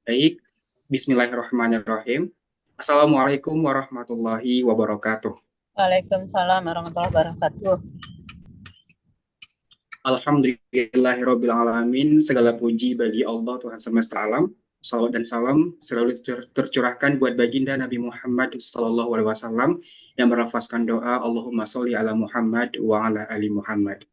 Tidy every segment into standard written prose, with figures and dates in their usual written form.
Baik, Bismillahirrahmanirrahim. Assalamualaikum warahmatullahi wabarakatuh. Waalaikumsalam warahmatullahi wabarakatuh. Alhamdulillahirabbil alamin. Segala puji bagi Allah Tuhan semesta alam. Salawat dan salam selalu tercurahkan buat baginda Nabi Muhammad sallallahu alaihi wasallam yang melafazkan doa Allahumma sholli ala Muhammad wa ala ali Muhammad.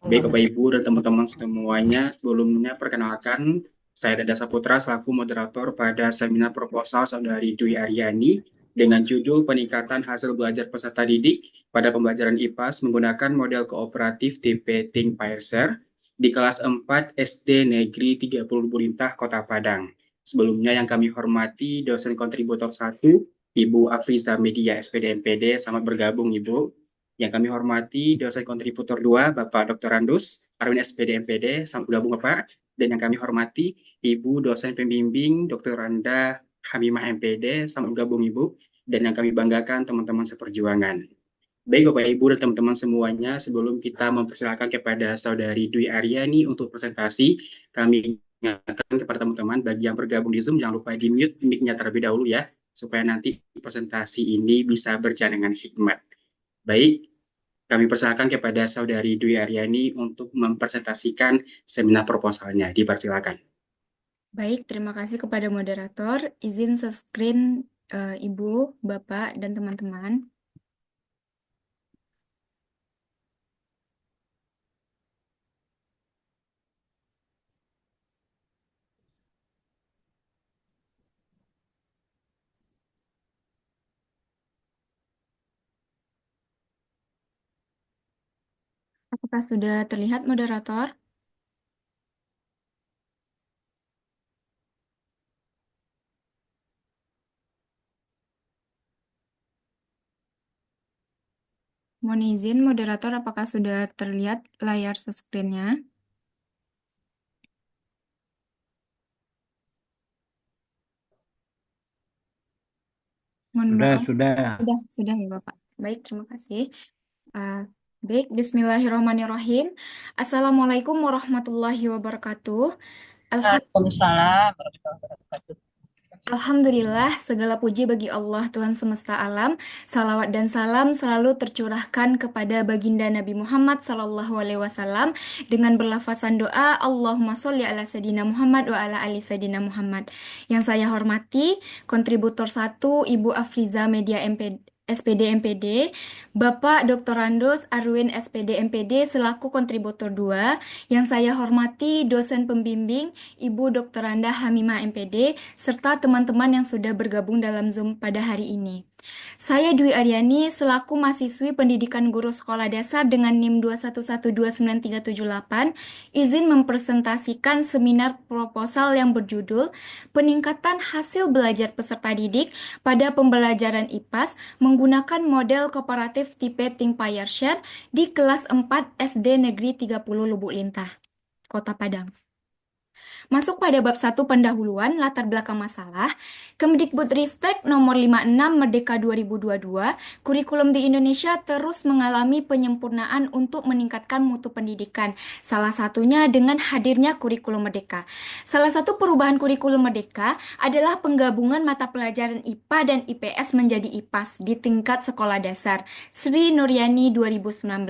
Baik Bapak Ibu dan teman-teman semuanya, sebelumnya perkenalkan saya Dada Saputra selaku moderator pada seminar proposal Saudari Dwi Aryani dengan judul Peningkatan Hasil Belajar Peserta Didik pada Pembelajaran IPAS menggunakan model kooperatif tipe Think Pair Share di kelas 4 SD Negeri 30 Lubulintah, Kota Padang. Sebelumnya yang kami hormati dosen kontributor 1, Ibu Afriza Media SPD MPD, selamat bergabung Ibu. Yang kami hormati dosen kontributor 2, Bapak Dr. Randus Arwin SPD MPD, selamat bergabung Bapak. Dan yang kami hormati Ibu dosen pembimbing Dr. Randa Hamimah MPD, selamat bergabung Ibu. Dan yang kami banggakan teman-teman seperjuangan. Baik Bapak Ibu dan teman-teman semuanya, sebelum kita mempersilakan kepada Saudari Dwi Aryani untuk presentasi, kami ingatkan kepada teman-teman bagi yang bergabung di Zoom, jangan lupa di-mute mic-nya terlebih dahulu ya, supaya nanti presentasi ini bisa berjalan dengan hikmat. Baik, kami persilakan kepada Saudari Dwi Aryani untuk mempresentasikan seminar proposalnya. Dipersilakan. Baik, terima kasih kepada moderator. Izin screen Ibu, Bapak, dan teman-teman. Apakah sudah terlihat moderator? Mohon izin, moderator, apakah sudah terlihat layar screen-nya? Mohon maaf. Sudah. Sudah ya Bapak. Baik, terima kasih. Baik, Bismillahirrahmanirrahim. Assalamualaikum warahmatullahi wabarakatuh. Waalaikumsalam warahmatullahi wabarakatuh. Alhamdulillah, segala puji bagi Allah Tuhan semesta alam. Salawat dan salam selalu tercurahkan kepada baginda Nabi Muhammad Sallallahu Alaihi Wasallam dengan berlafazan doa Allahumma sholli ala Sayyidina Muhammad wa ala ali Sayyidina Muhammad. Yang saya hormati, kontributor 1 Ibu Afriza Media SPD MPD, Bapak Dr. Randus Arwin SPD MPD selaku kontributor 2, yang saya hormati dosen pembimbing Ibu Dr. Randa Hamimah MPD, serta teman-teman yang sudah bergabung dalam Zoom pada hari ini. Saya Dwi Aryani selaku mahasiswi pendidikan guru sekolah dasar dengan NIM 2112938, izin mempresentasikan seminar proposal yang berjudul Peningkatan Hasil Belajar Peserta Didik pada Pembelajaran IPAS menggunakan model kooperatif tipe Think Pair Share di kelas 4 SD Negeri 30 Lubuk Lintah, Kota Padang. Masuk pada bab 1 pendahuluan latar belakang masalah, Kemdikbudristek nomor 56 Merdeka 2022, kurikulum di Indonesia terus mengalami penyempurnaan untuk meningkatkan mutu pendidikan, salah satunya dengan hadirnya kurikulum merdeka. Salah satu perubahan kurikulum merdeka adalah penggabungan mata pelajaran IPA dan IPS menjadi IPAS di tingkat sekolah dasar, Sri Nuryani 2019.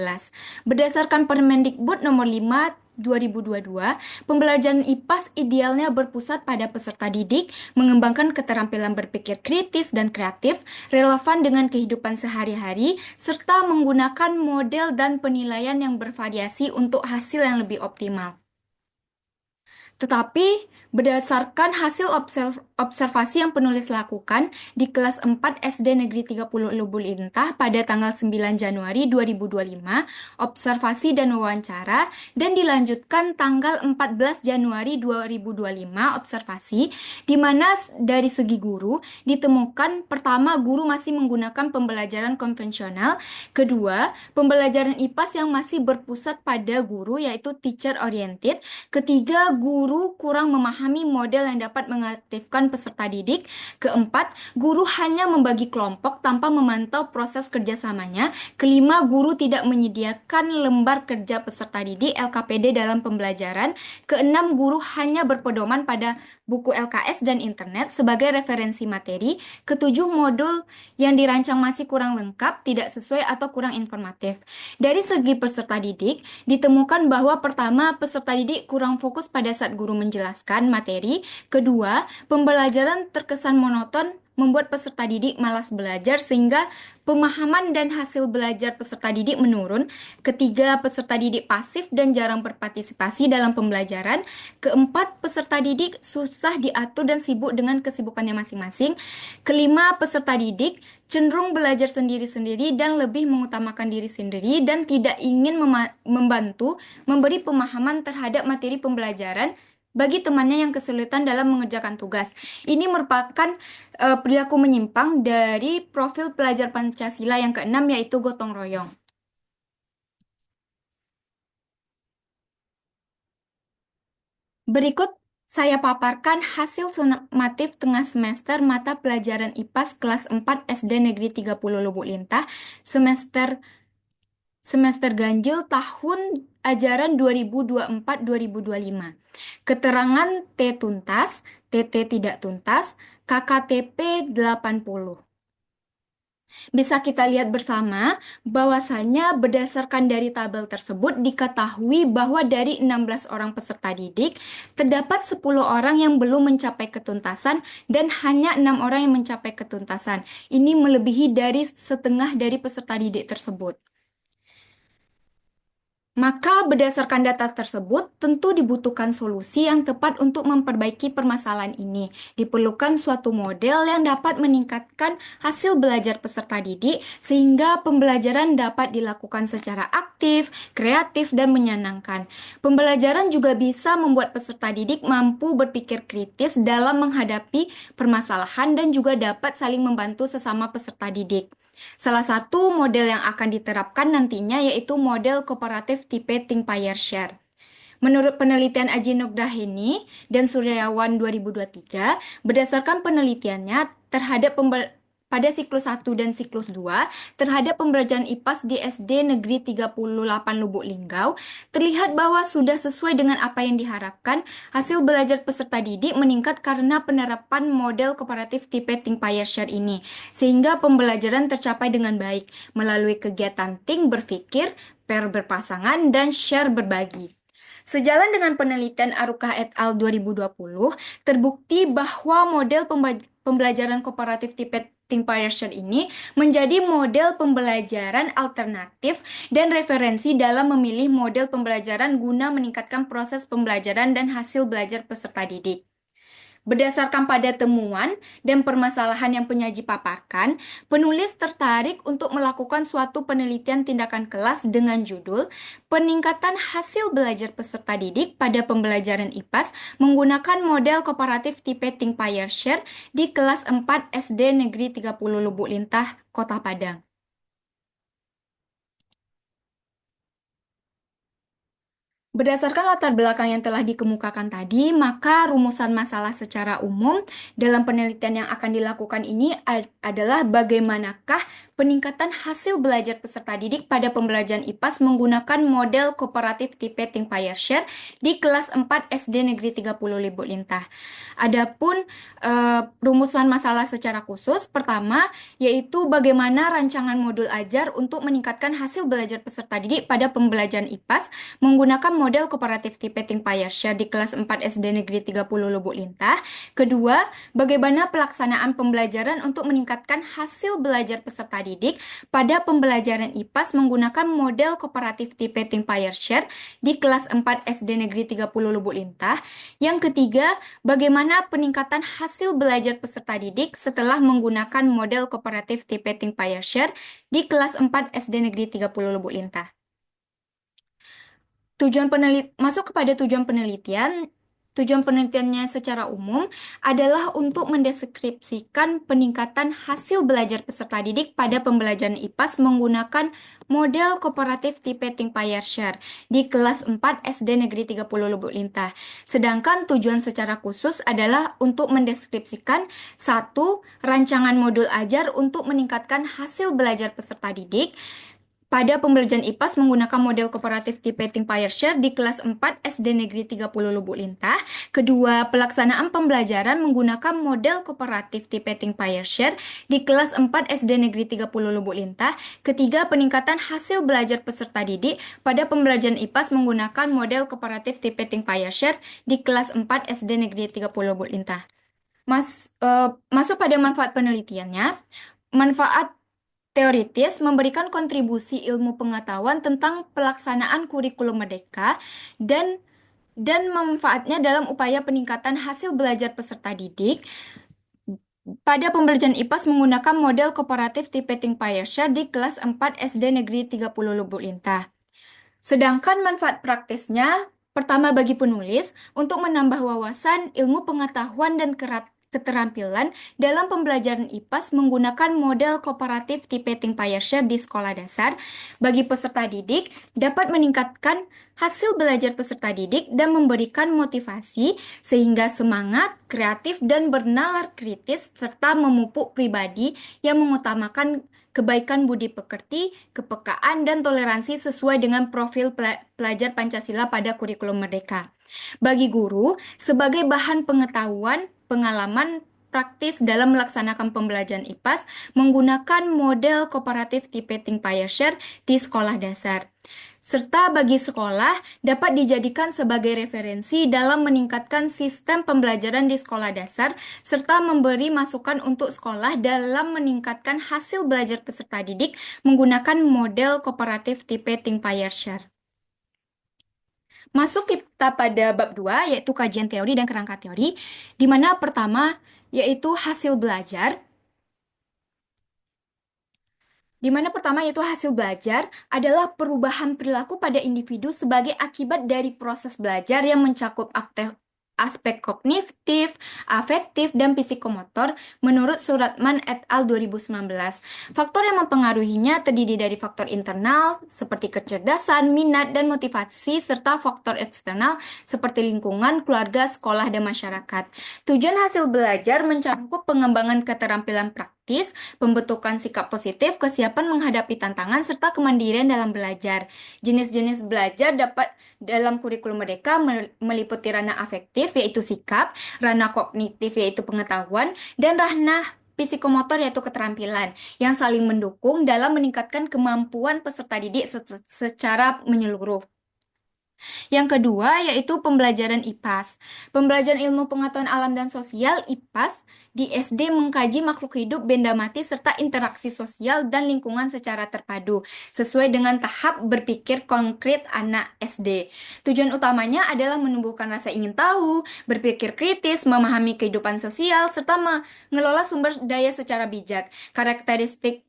Berdasarkan Permendikbud nomor 5 2022, pembelajaran IPAS idealnya berpusat pada peserta didik, mengembangkan keterampilan berpikir kritis dan kreatif, relevan dengan kehidupan sehari-hari, serta menggunakan model dan penilaian yang bervariasi untuk hasil yang lebih optimal. Tetapi, berdasarkan hasil observasi yang penulis lakukan di kelas 4 SD Negeri 30 Lubuk Lintah pada tanggal 9 Januari 2025, observasi dan wawancara, dan dilanjutkan tanggal 14 Januari 2025, observasi, di mana dari segi guru ditemukan pertama, guru masih menggunakan pembelajaran konvensional, kedua, pembelajaran IPAS yang masih berpusat pada guru yaitu teacher oriented, ketiga, guru guru kurang memahami model yang dapat mengaktifkan peserta didik. Keempat, guru hanya membagi kelompok tanpa memantau proses kerjasamanya. Kelima, guru tidak menyediakan lembar kerja peserta didik LKPD dalam pembelajaran. Keenam, guru hanya berpedoman pada buku LKS dan internet sebagai referensi materi. Ketujuh, modul yang dirancang masih kurang lengkap, tidak sesuai atau kurang informatif. Dari segi peserta didik, ditemukan bahwa pertama, peserta didik kurang fokus pada saat guru menjelaskan materi. Kedua, pembelajaran terkesan monoton membuat peserta didik malas belajar sehingga pemahaman dan hasil belajar peserta didik menurun. Ketiga, peserta didik pasif dan jarang berpartisipasi dalam pembelajaran. Keempat, peserta didik susah diatur dan sibuk dengan kesibukannya masing-masing. Kelima, peserta didik cenderung belajar sendiri-sendiri dan lebih mengutamakan diri sendiri dan tidak ingin membantu memberi pemahaman terhadap materi pembelajaran bagi temannya yang kesulitan dalam mengerjakan tugas. Ini merupakan perilaku menyimpang dari profil pelajar Pancasila yang keenam, yaitu gotong royong. Berikut saya paparkan hasil sumatif tengah semester mata pelajaran IPAS kelas 4 SD Negeri 30 Lubuk Lintah semester ganjil tahun ajaran 2024-2025. Keterangan T tuntas, TT tidak tuntas, KKTP 80. Bisa kita lihat bersama bahwasanya berdasarkan dari tabel tersebut diketahui bahwa dari 16 orang peserta didik terdapat 10 orang yang belum mencapai ketuntasan dan hanya 6 orang yang mencapai ketuntasan. Ini melebihi dari setengah dari peserta didik tersebut. Maka berdasarkan data tersebut, tentu dibutuhkan solusi yang tepat untuk memperbaiki permasalahan ini. Diperlukan suatu model yang dapat meningkatkan hasil belajar peserta didik sehingga pembelajaran dapat dilakukan secara aktif, kreatif, dan menyenangkan. Pembelajaran juga bisa membuat peserta didik mampu berpikir kritis dalam menghadapi permasalahan dan juga dapat saling membantu sesama peserta didik. Salah satu model yang akan diterapkan nantinya yaitu model kooperatif tipe Think Pair Share. Menurut penelitian Aji Nugdaheni dan Suryawan 2023, berdasarkan penelitiannya terhadap pada siklus 1 dan siklus 2 terhadap pembelajaran IPAS di SD Negeri 38 Lubuk Linggau, terlihat bahwa sudah sesuai dengan apa yang diharapkan. Hasil belajar peserta didik meningkat karena penerapan model kooperatif tipe Think Pair Share ini, sehingga pembelajaran tercapai dengan baik melalui kegiatan think berpikir, pair berpasangan, dan share berbagi. Sejalan dengan penelitian Arukah et al. 2020, terbukti bahwa model pembelajaran kooperatif tipe Think Pair Share ini menjadi model pembelajaran alternatif dan referensi dalam memilih model pembelajaran guna meningkatkan proses pembelajaran dan hasil belajar peserta didik. Berdasarkan pada temuan dan permasalahan yang penyaji paparkan, penulis tertarik untuk melakukan suatu penelitian tindakan kelas dengan judul Peningkatan Hasil Belajar Peserta Didik pada Pembelajaran IPAS menggunakan model kooperatif tipe Think Pair Share di kelas 4 SD Negeri 30 Lubuk Lintah, Kota Padang. Berdasarkan latar belakang yang telah dikemukakan tadi, maka rumusan masalah secara umum dalam penelitian yang akan dilakukan ini adalah bagaimanakah peningkatan hasil belajar peserta didik pada pembelajaran IPAS menggunakan model kooperatif tipe Think Pair Share di kelas 4 SD Negeri 30 Lubuk Lintah. Adapun rumusan masalah secara khusus, pertama yaitu bagaimana rancangan modul ajar untuk meningkatkan hasil belajar peserta didik pada pembelajaran IPAS menggunakan model kooperatif tipe Think Pair Share di kelas 4 SD Negeri 30 Lubuk Lintah. Kedua, bagaimana pelaksanaan pembelajaran untuk meningkatkan hasil belajar peserta didik pada pembelajaran IPAS menggunakan model kooperatif tipe Think Pair Share di kelas 4 SD Negeri 30 Lubuk Lintah. Yang ketiga, bagaimana peningkatan hasil belajar peserta didik setelah menggunakan model kooperatif tipe Think Pair Share di kelas 4 SD Negeri 30 Lubuk Lintah. Masuk kepada tujuan penelitian, Tujuan penelitiannya secara umum adalah untuk mendeskripsikan peningkatan hasil belajar peserta didik pada pembelajaran IPAS menggunakan model kooperatif tipe Think Pair Share di kelas 4 SD Negeri 30 Lubuk Lintah. Sedangkan tujuan secara khusus adalah untuk mendeskripsikan satu, rancangan modul ajar untuk meningkatkan hasil belajar peserta didik pada pembelajaran IPAS menggunakan model kooperatif tipe Think Pair Share di kelas 4 SD Negeri 30 Lubuk Lintah. Kedua, pelaksanaan pembelajaran menggunakan model kooperatif tipe Think Pair Share di kelas 4 SD Negeri 30 Lubuk Lintah. Ketiga, peningkatan hasil belajar peserta didik pada pembelajaran IPAS menggunakan model kooperatif tipe Think Pair Share di kelas 4 SD Negeri 30 Lubuk Lintah. Masuk pada manfaat penelitiannya. Manfaat teoritis memberikan kontribusi ilmu pengetahuan tentang pelaksanaan kurikulum merdeka dan manfaatnya dalam upaya peningkatan hasil belajar peserta didik pada pembelajaran IPAS menggunakan model kooperatif tipe Think Pair Share di kelas 4 SD Negeri 30 Lubuk Lintah. Sedangkan manfaat praktisnya, pertama bagi penulis, untuk menambah wawasan, ilmu pengetahuan, dan keterampilan dalam pembelajaran IPAS menggunakan model kooperatif tipe Think Pair Share di sekolah dasar. Bagi peserta didik, dapat meningkatkan hasil belajar peserta didik dan memberikan motivasi sehingga semangat, kreatif, dan bernalar kritis serta memupuk pribadi yang mengutamakan kebaikan budi pekerti, kepekaan, dan toleransi sesuai dengan profil pelajar Pancasila pada kurikulum merdeka. Bagi guru, sebagai bahan pengetahuan, pengalaman praktis dalam melaksanakan pembelajaran IPAS menggunakan model kooperatif tipe Think Pair Share di sekolah dasar. Serta bagi sekolah dapat dijadikan sebagai referensi dalam meningkatkan sistem pembelajaran di sekolah dasar serta memberi masukan untuk sekolah dalam meningkatkan hasil belajar peserta didik menggunakan model kooperatif tipe Think Pair Share. Masuk kita pada bab 2, yaitu kajian teori dan kerangka teori, di mana pertama yaitu hasil belajar. Hasil belajar adalah perubahan perilaku pada individu sebagai akibat dari proses belajar yang mencakup aspek kognitif, afektif, dan psikomotor menurut Suratman et al. 2019. Faktor yang mempengaruhinya terdiri dari faktor internal seperti kecerdasan, minat, dan motivasi, serta faktor eksternal seperti lingkungan, keluarga, sekolah, dan masyarakat. Tujuan hasil belajar mencakup pengembangan keterampilan praktis, pembentukan sikap positif, kesiapan menghadapi tantangan, serta kemandirian dalam belajar. Jenis-jenis belajar dapat dalam kurikulum merdeka meliputi ranah afektif, yaitu sikap, ranah kognitif, yaitu pengetahuan, dan ranah psikomotor, yaitu keterampilan, yang saling mendukung dalam meningkatkan kemampuan peserta didik secara menyeluruh. Yang kedua, yaitu pembelajaran IPAS. Pembelajaran ilmu pengetahuan alam dan sosial IPAS di SD mengkaji makhluk hidup, benda mati, serta interaksi sosial dan lingkungan secara terpadu, sesuai dengan tahap berpikir konkret anak SD. Tujuan utamanya adalah menumbuhkan rasa ingin tahu, berpikir kritis, memahami kehidupan sosial, serta mengelola sumber daya secara bijak. Karakteristik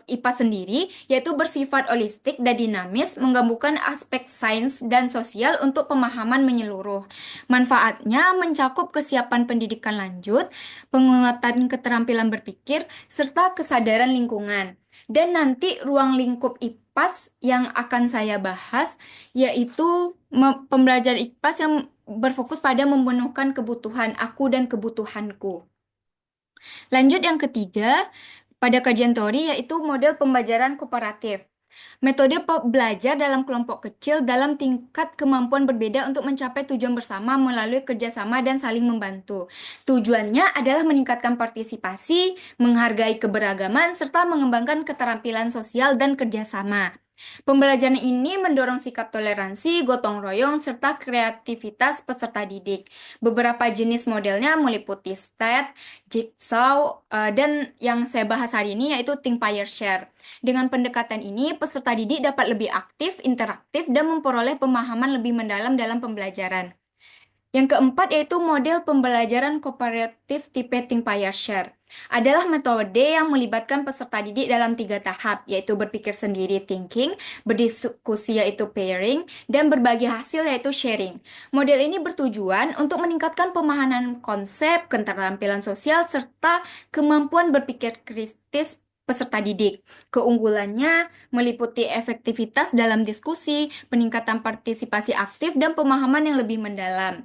IPAS sendiri, yaitu bersifat holistik dan dinamis, menggabungkan aspek sains dan sosial untuk pemahaman menyeluruh. Manfaatnya mencakup kesiapan pendidikan lanjut, penguatan keterampilan berpikir, serta kesadaran lingkungan. Dan nanti ruang lingkup IPAS yang akan saya bahas, yaitu pembelajaran IPAS yang berfokus pada memenuhkan kebutuhan aku dan kebutuhanku. Lanjut yang ketiga, pada kajian teori yaitu model pembelajaran kooperatif. Metode belajar dalam kelompok kecil dalam tingkat kemampuan berbeda untuk mencapai tujuan bersama melalui kerjasama dan saling membantu. Tujuannya adalah meningkatkan partisipasi, menghargai keberagaman, serta mengembangkan keterampilan sosial dan kerjasama. Pembelajaran ini mendorong sikap toleransi, gotong royong, serta kreativitas peserta didik. Beberapa jenis modelnya meliputi STAT, Jigsaw, dan yang saya bahas hari ini yaitu Think Pair Share. Dengan pendekatan ini, peserta didik dapat lebih aktif, interaktif, dan memperoleh pemahaman lebih mendalam dalam pembelajaran. Yang keempat yaitu model pembelajaran kooperatif tipe Think Pair Share. Adalah metode yang melibatkan peserta didik dalam 3 tahap, yaitu berpikir sendiri thinking, berdiskusi yaitu pairing, dan berbagi hasil yaitu sharing. Model ini bertujuan untuk meningkatkan pemahaman konsep, keterampilan sosial, serta kemampuan berpikir kritis peserta didik. Keunggulannya meliputi efektivitas dalam diskusi, peningkatan partisipasi aktif, dan pemahaman yang lebih mendalam.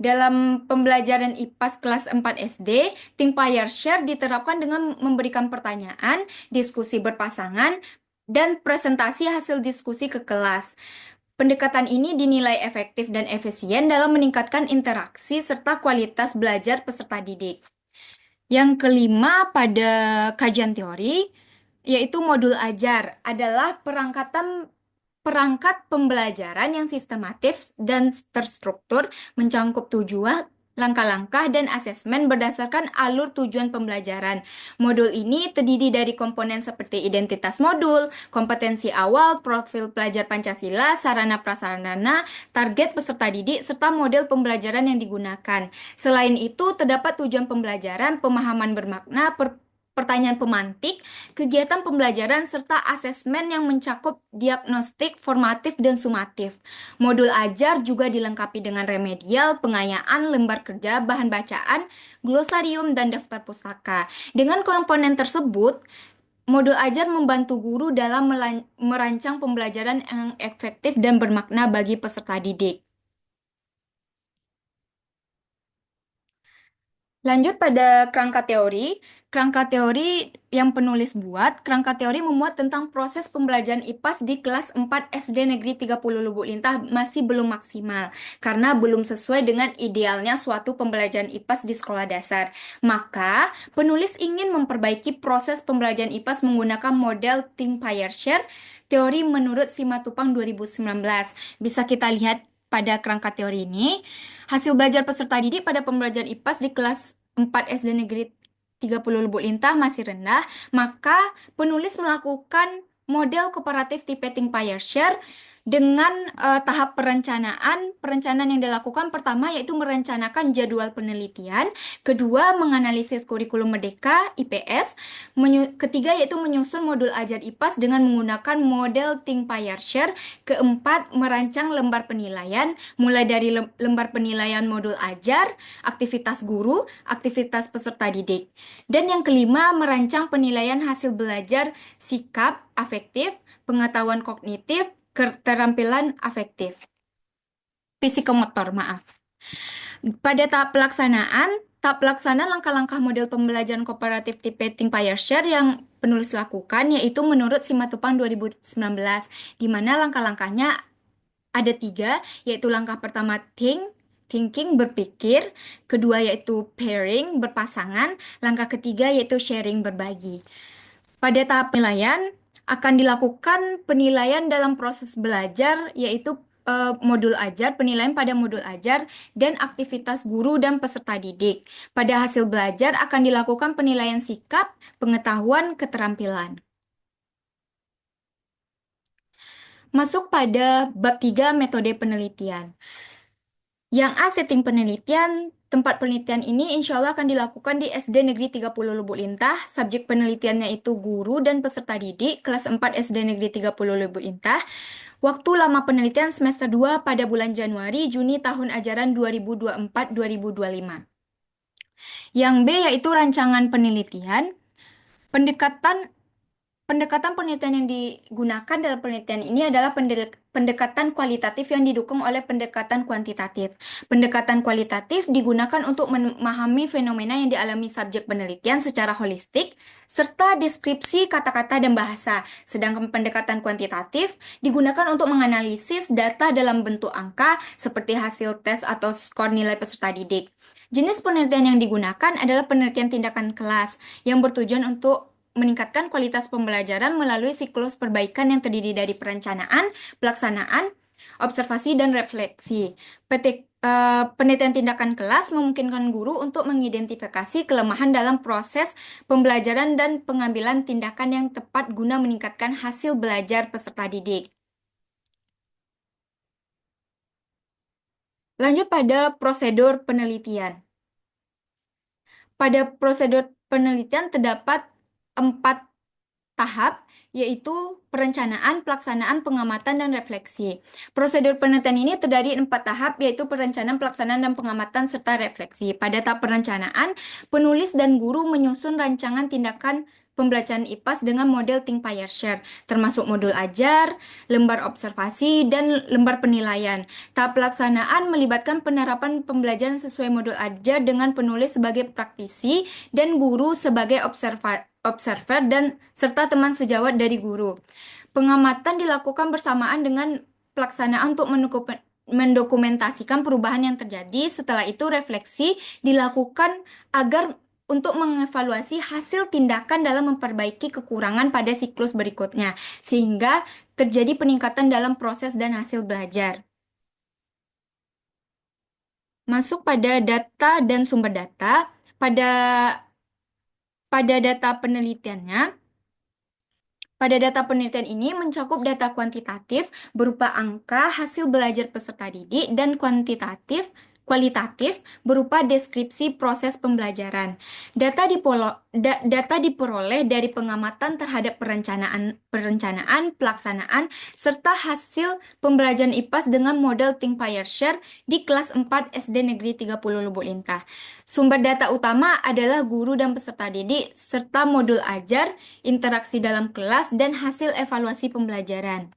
Dalam pembelajaran IPAS kelas 4 SD, Think Pair Share diterapkan dengan memberikan pertanyaan, diskusi berpasangan, dan presentasi hasil diskusi ke kelas. Pendekatan ini dinilai efektif dan efisien dalam meningkatkan interaksi serta kualitas belajar peserta didik. Yang kelima pada kajian teori, yaitu modul ajar, adalah perangkat pembelajaran yang sistematis dan terstruktur, mencakup tujuan, langkah-langkah, dan asesmen berdasarkan alur tujuan pembelajaran. Modul ini terdiri dari komponen seperti identitas modul, kompetensi awal, profil pelajar Pancasila, sarana prasarana, target peserta didik, serta model pembelajaran yang digunakan. Selain itu, terdapat tujuan pembelajaran, pemahaman bermakna, pertanyaan pemantik, kegiatan pembelajaran, serta asesmen yang mencakup diagnostik, formatif, dan sumatif. Modul ajar juga dilengkapi dengan remedial, pengayaan, lembar kerja, bahan bacaan, glosarium, dan daftar pustaka. Dengan komponen tersebut, modul ajar membantu guru dalam merancang pembelajaran yang efektif dan bermakna bagi peserta didik. Lanjut pada kerangka teori. Kerangka teori yang penulis buat, kerangka teori memuat tentang proses pembelajaran IPAS di kelas 4 SD Negeri 30 Lubuk Lintah masih belum maksimal, karena belum sesuai dengan idealnya suatu pembelajaran IPAS di sekolah dasar. Maka, penulis ingin memperbaiki proses pembelajaran IPAS menggunakan model Think Pair Share, teori menurut Simatupang 2019. Bisa kita lihat pada kerangka teori ini. Hasil belajar peserta didik pada pembelajaran IPAS di kelas 4 SD Negeri 30 Lubuk Lintah masih rendah, maka penulis melakukan model kooperatif tipe Think Pair Share dengan tahap perencanaan. Perencanaan yang dilakukan pertama yaitu merencanakan jadwal penelitian, kedua menganalisis kurikulum merdeka IPS, ketiga yaitu menyusun modul ajar IPAS dengan menggunakan model Think Pair Share, keempat merancang lembar penilaian, mulai dari lembar penilaian modul ajar, aktivitas guru, aktivitas peserta didik. Dan yang kelima, merancang penilaian hasil belajar, sikap, afektif, pengetahuan kognitif, keterampilan afektif. Psikomotor, maaf. Pada tahap pelaksanaan langkah-langkah model pembelajaran kooperatif tipe Think Pair Share yang penulis lakukan yaitu menurut Simatupang 2019, di mana langkah-langkahnya ada 3, yaitu langkah pertama thinking, berpikir, kedua yaitu pairing, berpasangan, langkah ketiga yaitu sharing, berbagi. Pada tahap penilaian, akan dilakukan penilaian dalam proses belajar, yaitu penilaian pada modul ajar, dan aktivitas guru dan peserta didik. Pada hasil belajar akan dilakukan penilaian sikap, pengetahuan, keterampilan. Masuk pada bab 3 metode penelitian. Yang A, setting penelitian. Tempat penelitian ini insya Allah akan dilakukan di SD Negeri 30 Lubuk Lintah. Subjek penelitiannya itu guru dan peserta didik kelas 4 SD Negeri 30 Lubuk Lintah. Waktu lama penelitian semester 2 pada bulan Januari-Juni tahun ajaran 2024-2025. Yang B yaitu rancangan penelitian. Pendekatan penelitian yang digunakan dalam penelitian ini adalah pendekatan kualitatif yang didukung oleh pendekatan kuantitatif. Pendekatan kualitatif digunakan untuk memahami fenomena yang dialami subjek penelitian secara holistik, serta deskripsi kata-kata dan bahasa. Sedangkan pendekatan kuantitatif digunakan untuk menganalisis data dalam bentuk angka, seperti hasil tes atau skor nilai peserta didik. Jenis penelitian yang digunakan adalah penelitian tindakan kelas, yang bertujuan untuk meningkatkan kualitas pembelajaran melalui siklus perbaikan yang terdiri dari perencanaan, pelaksanaan, observasi, dan refleksi. Penelitian tindakan kelas memungkinkan guru untuk mengidentifikasi kelemahan dalam proses pembelajaran dan pengambilan tindakan yang tepat guna meningkatkan hasil belajar peserta didik. Lanjut pada prosedur penelitian. Pada prosedur penelitian terdapat 4 tahap, yaitu perencanaan, pelaksanaan, pengamatan, dan refleksi. Prosedur penelitian ini terdiri 4 tahap, yaitu perencanaan, pelaksanaan, dan pengamatan, serta refleksi. Pada tahap perencanaan, penulis dan guru menyusun rancangan tindakan pembelajaran IPAS dengan model Think Pair Share, termasuk modul ajar, lembar observasi, dan lembar penilaian. Tahap pelaksanaan melibatkan penerapan pembelajaran sesuai modul ajar dengan penulis sebagai praktisi dan guru sebagai observer dan serta teman sejawat dari guru. Pengamatan dilakukan bersamaan dengan pelaksanaan untuk mendokumentasikan perubahan yang terjadi. Setelah itu refleksi dilakukan agar untuk mengevaluasi hasil tindakan dalam memperbaiki kekurangan pada siklus berikutnya, sehingga terjadi peningkatan dalam proses dan hasil belajar. Masuk pada data dan sumber data. Pada data penelitiannya, pada data penelitian ini mencakup data kuantitatif berupa angka hasil belajar peserta didik dan kualitatif berupa deskripsi proses pembelajaran. Data diperoleh dari pengamatan terhadap perencanaan, pelaksanaan, serta hasil pembelajaran IPAS dengan model Think Pair Share di kelas 4 SD Negeri 30 Lubuk Lintah. Sumber data utama adalah guru dan peserta didik, serta modul ajar, interaksi dalam kelas, dan hasil evaluasi pembelajaran.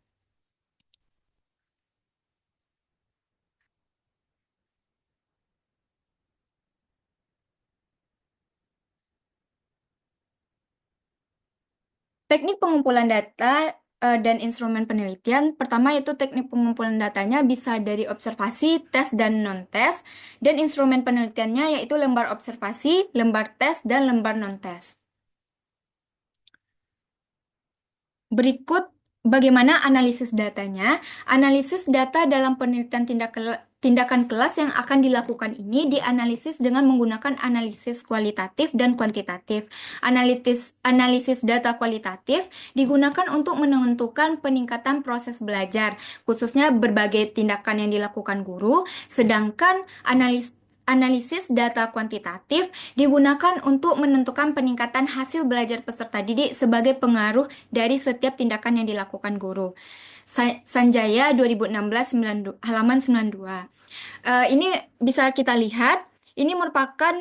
Teknik pengumpulan data dan instrumen penelitian. Pertama yaitu teknik pengumpulan datanya bisa dari observasi, tes, dan non-tes. Dan instrumen penelitiannya yaitu lembar observasi, lembar tes, dan lembar non-tes. Berikut bagaimana analisis datanya. Analisis data dalam penelitian tindakan kelas yang akan dilakukan ini dianalisis dengan menggunakan analisis kualitatif dan kuantitatif. Analisis data kualitatif digunakan untuk menentukan peningkatan proses belajar, khususnya berbagai tindakan yang dilakukan guru, sedangkan analisis data kuantitatif digunakan untuk menentukan peningkatan hasil belajar peserta didik sebagai pengaruh dari setiap tindakan yang dilakukan guru. Sanjaya 2016 halaman 92. Ini bisa kita lihat, ini merupakan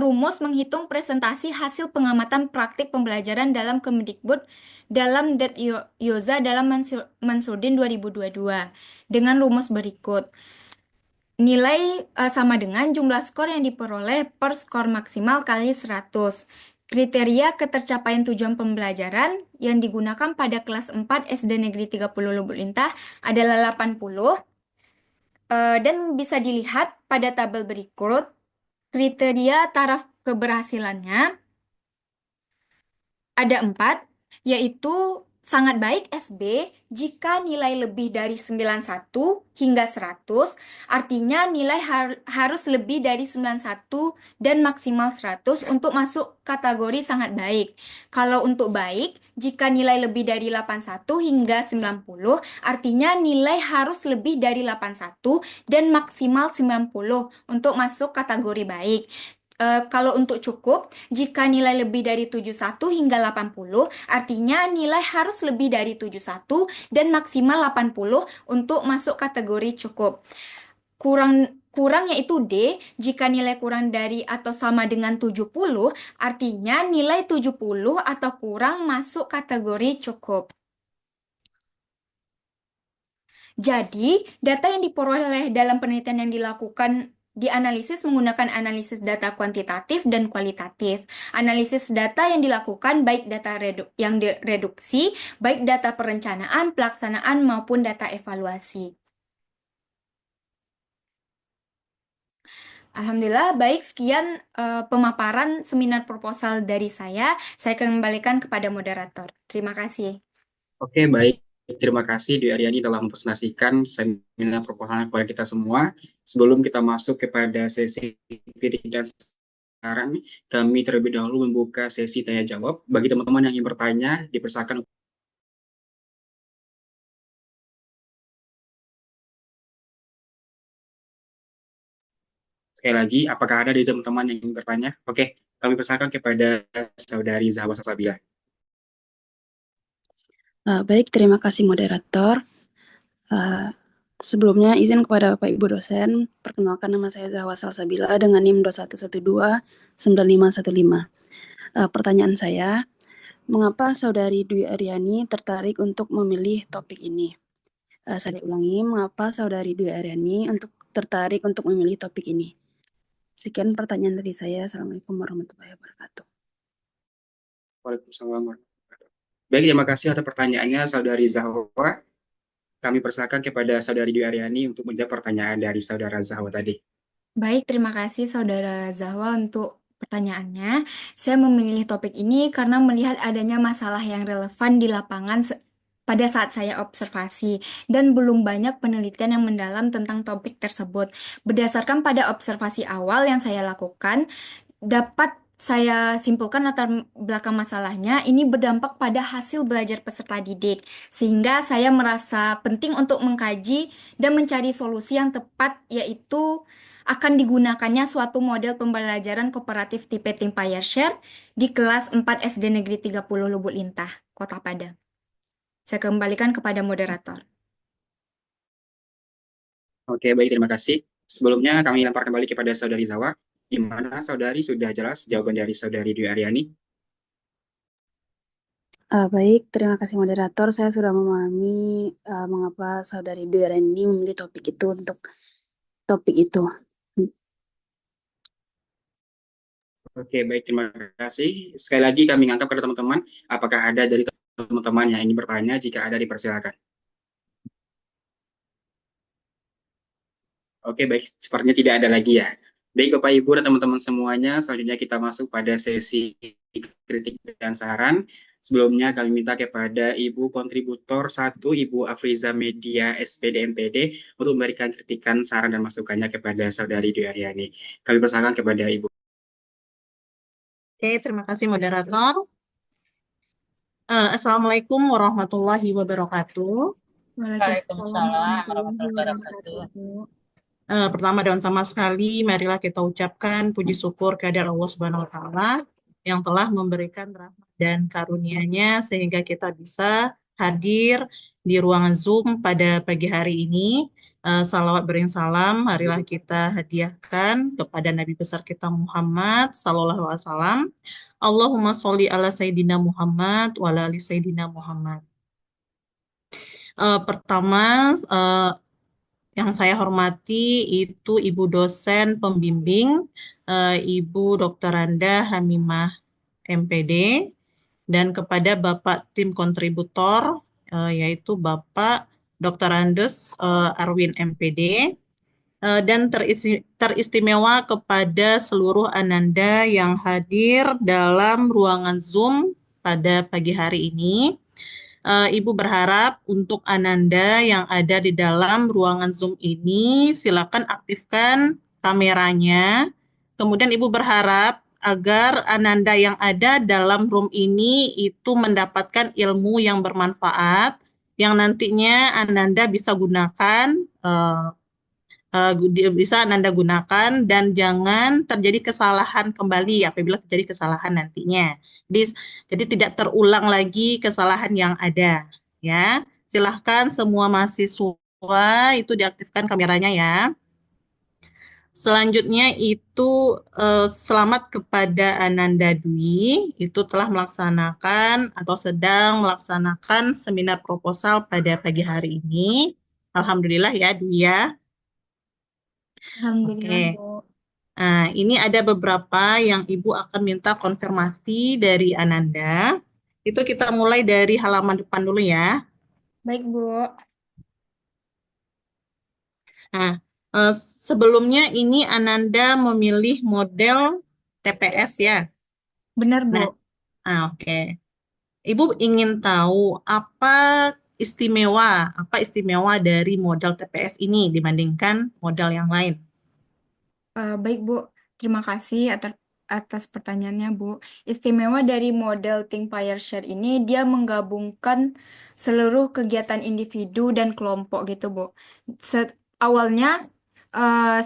rumus menghitung presentasi hasil pengamatan praktik pembelajaran dalam Kemdikbud dalam Det Yoza dalam Mansurdin 2022 dengan rumus berikut. Nilai sama dengan jumlah skor yang diperoleh per skor maksimal kali 100. Kriteria ketercapaian tujuan pembelajaran yang digunakan pada kelas 4 SD Negeri 30 Lubuk Lintah adalah 80. Dan bisa dilihat pada tabel berikut. Kriteria taraf keberhasilannya ada 4, yaitu sangat baik SB jika nilai lebih dari 91 hingga 100, artinya nilai harus lebih dari 91 dan maksimal 100 untuk masuk kategori sangat baik. Kalau untuk baik, jika nilai lebih dari 81 hingga 90, artinya nilai harus lebih dari 81 dan maksimal 90 untuk masuk kategori baik. Kalau untuk cukup, jika nilai lebih dari 71 hingga 80, artinya nilai harus lebih dari 71 dan maksimal 80 untuk masuk kategori cukup. Kurang yaitu D, jika nilai kurang dari atau sama dengan 70, artinya nilai 70 atau kurang masuk kategori cukup. Jadi, data yang diperoleh dalam penelitian yang dianalisis menggunakan analisis data kuantitatif dan kualitatif. Analisis data yang dilakukan baik data yang direduksi, baik data perencanaan, pelaksanaan, maupun data evaluasi. Alhamdulillah, baik, sekian pemaparan seminar proposal dari saya. Saya kembalikan kepada moderator. Terima kasih. Oke, baik. Terima kasih Dwi Aryani telah mempresentasikan seminar proposalnya kepada kita semua. Sebelum kita masuk kepada sesi kritik dan saran, kami terlebih dahulu membuka sesi tanya jawab. Bagi teman-teman yang ingin bertanya, dipersilakan Sekali lagi, apakah ada dari teman-teman yang ingin bertanya? Oke, kami persilakan kepada Saudari Zahwa Salsabila. Baik, terima kasih moderator. Sebelumnya izin kepada Bapak Ibu dosen, perkenalkan nama saya Zahwa Salsabila dengan NIM 21129515. Pertanyaan saya, mengapa Saudari Dwi Aryani tertarik untuk memilih topik ini? Saya ulangi, mengapa Saudari Dwi Aryani tertarik untuk memilih topik ini? Sekian pertanyaan dari saya. Assalamualaikum warahmatullahi wabarakatuh. Waalaikumsalam warahmatullahi wabarakatuh. Baik, terima kasih atas pertanyaannya Saudari Zahwa. Kami persilakan kepada Saudari Dwi Aryani untuk menjawab pertanyaan dari Saudara Zahwa tadi. Baik, terima kasih Saudara Zahwa untuk pertanyaannya. Saya memilih topik ini karena melihat adanya masalah yang relevan di lapangan pada saat saya observasi dan belum banyak penelitian yang mendalam tentang topik tersebut. Berdasarkan pada observasi awal yang saya lakukan, dapat saya simpulkan latar belakang masalahnya ini berdampak pada hasil belajar peserta didik, sehingga saya merasa penting untuk mengkaji dan mencari solusi yang tepat, yaitu akan digunakannya suatu model pembelajaran kooperatif tipe Think Pair Share di kelas 4 SD Negeri 30 Lubuk Lintah, Kota Padang. Saya kembalikan kepada moderator. Oke, baik, terima kasih. Sebelumnya kami lempar kembali kepada Saudari Zahwa. Di mana Saudari sudah jelas jawaban dari Saudari Dwi Aryani? Baik, terima kasih moderator. Saya sudah memahami mengapa Saudari Dwi Aryani memilih topik itu untuk topik itu. Oke, baik, terima kasih. Sekali lagi kami ingatkan kepada teman-teman, apakah ada dari teman-teman yang ingin bertanya? Jika ada, dipersilakan. Oke, baik, sepertinya tidak ada lagi ya. Baik, Bapak Ibu dan teman-teman semuanya, selanjutnya kita masuk pada sesi kritik dan saran. Sebelumnya kami minta kepada Ibu kontributor 1, Ibu Afriza Media SPD MPD, untuk memberikan kritikan, saran, dan masukannya kepada Saudari Dwi Aryani. Kami persilakan kepada Ibu. Oke, terima kasih moderator. Assalamualaikum warahmatullahi wabarakatuh. Waalaikumsalam warahmatullahi wabarakatuh. Pertama dan utama sekali, marilah kita ucapkan puji syukur kehadirat Allah Subhanahu wa Ta'ala yang telah memberikan rahmat dan karunia-Nya sehingga kita bisa hadir di ruangan Zoom pada pagi hari ini. Salawat bering salam, marilah kita hadiahkan kepada Nabi besar kita Muhammad Sallallahu Alaihi Wasallam. Allahumma sholli ala Sayyidina Muhammad wa ala ali Sayyidina Muhammad. Pertama, yang saya hormati itu Ibu dosen pembimbing, Ibu Dr. Randa Hamimah MPD, dan kepada Bapak tim kontributor, yaitu Bapak Dr. Andes Arwin MPD, dan teristimewa kepada seluruh Ananda yang hadir dalam ruangan Zoom pada pagi hari ini. Ibu berharap untuk Ananda yang ada di dalam ruangan Zoom ini, silakan aktifkan kameranya. Kemudian Ibu berharap agar Ananda yang ada dalam room ini itu mendapatkan ilmu yang bermanfaat, yang nantinya Ananda bisa gunakan, bisa Ananda gunakan, dan jangan terjadi kesalahan kembali apabila terjadi kesalahan nantinya. Jadi tidak terulang lagi kesalahan yang ada. Ya, silahkan semua mahasiswa itu diaktifkan kameranya ya. Selanjutnya itu selamat kepada Ananda Dwi, itu telah melaksanakan atau sedang melaksanakan seminar proposal pada pagi hari ini. Alhamdulillah ya Dwi ya. Alhamdulillah, Oke. Bu. Nah, ini ada beberapa yang Ibu akan minta konfirmasi dari Ananda. Itu kita mulai dari halaman depan dulu ya. Baik, Bu. Nah, sebelumnya ini Ananda memilih model TPS ya. Benar, Bu. Nah, oke. Ibu ingin tahu apa istimewa dari model TPS ini dibandingkan model yang lain. Baik, Bu. Terima kasih atas pertanyaannya, Bu. Istimewa dari model Think Pair Share ini, dia menggabungkan seluruh kegiatan individu dan kelompok gitu, Bu. Awalnya,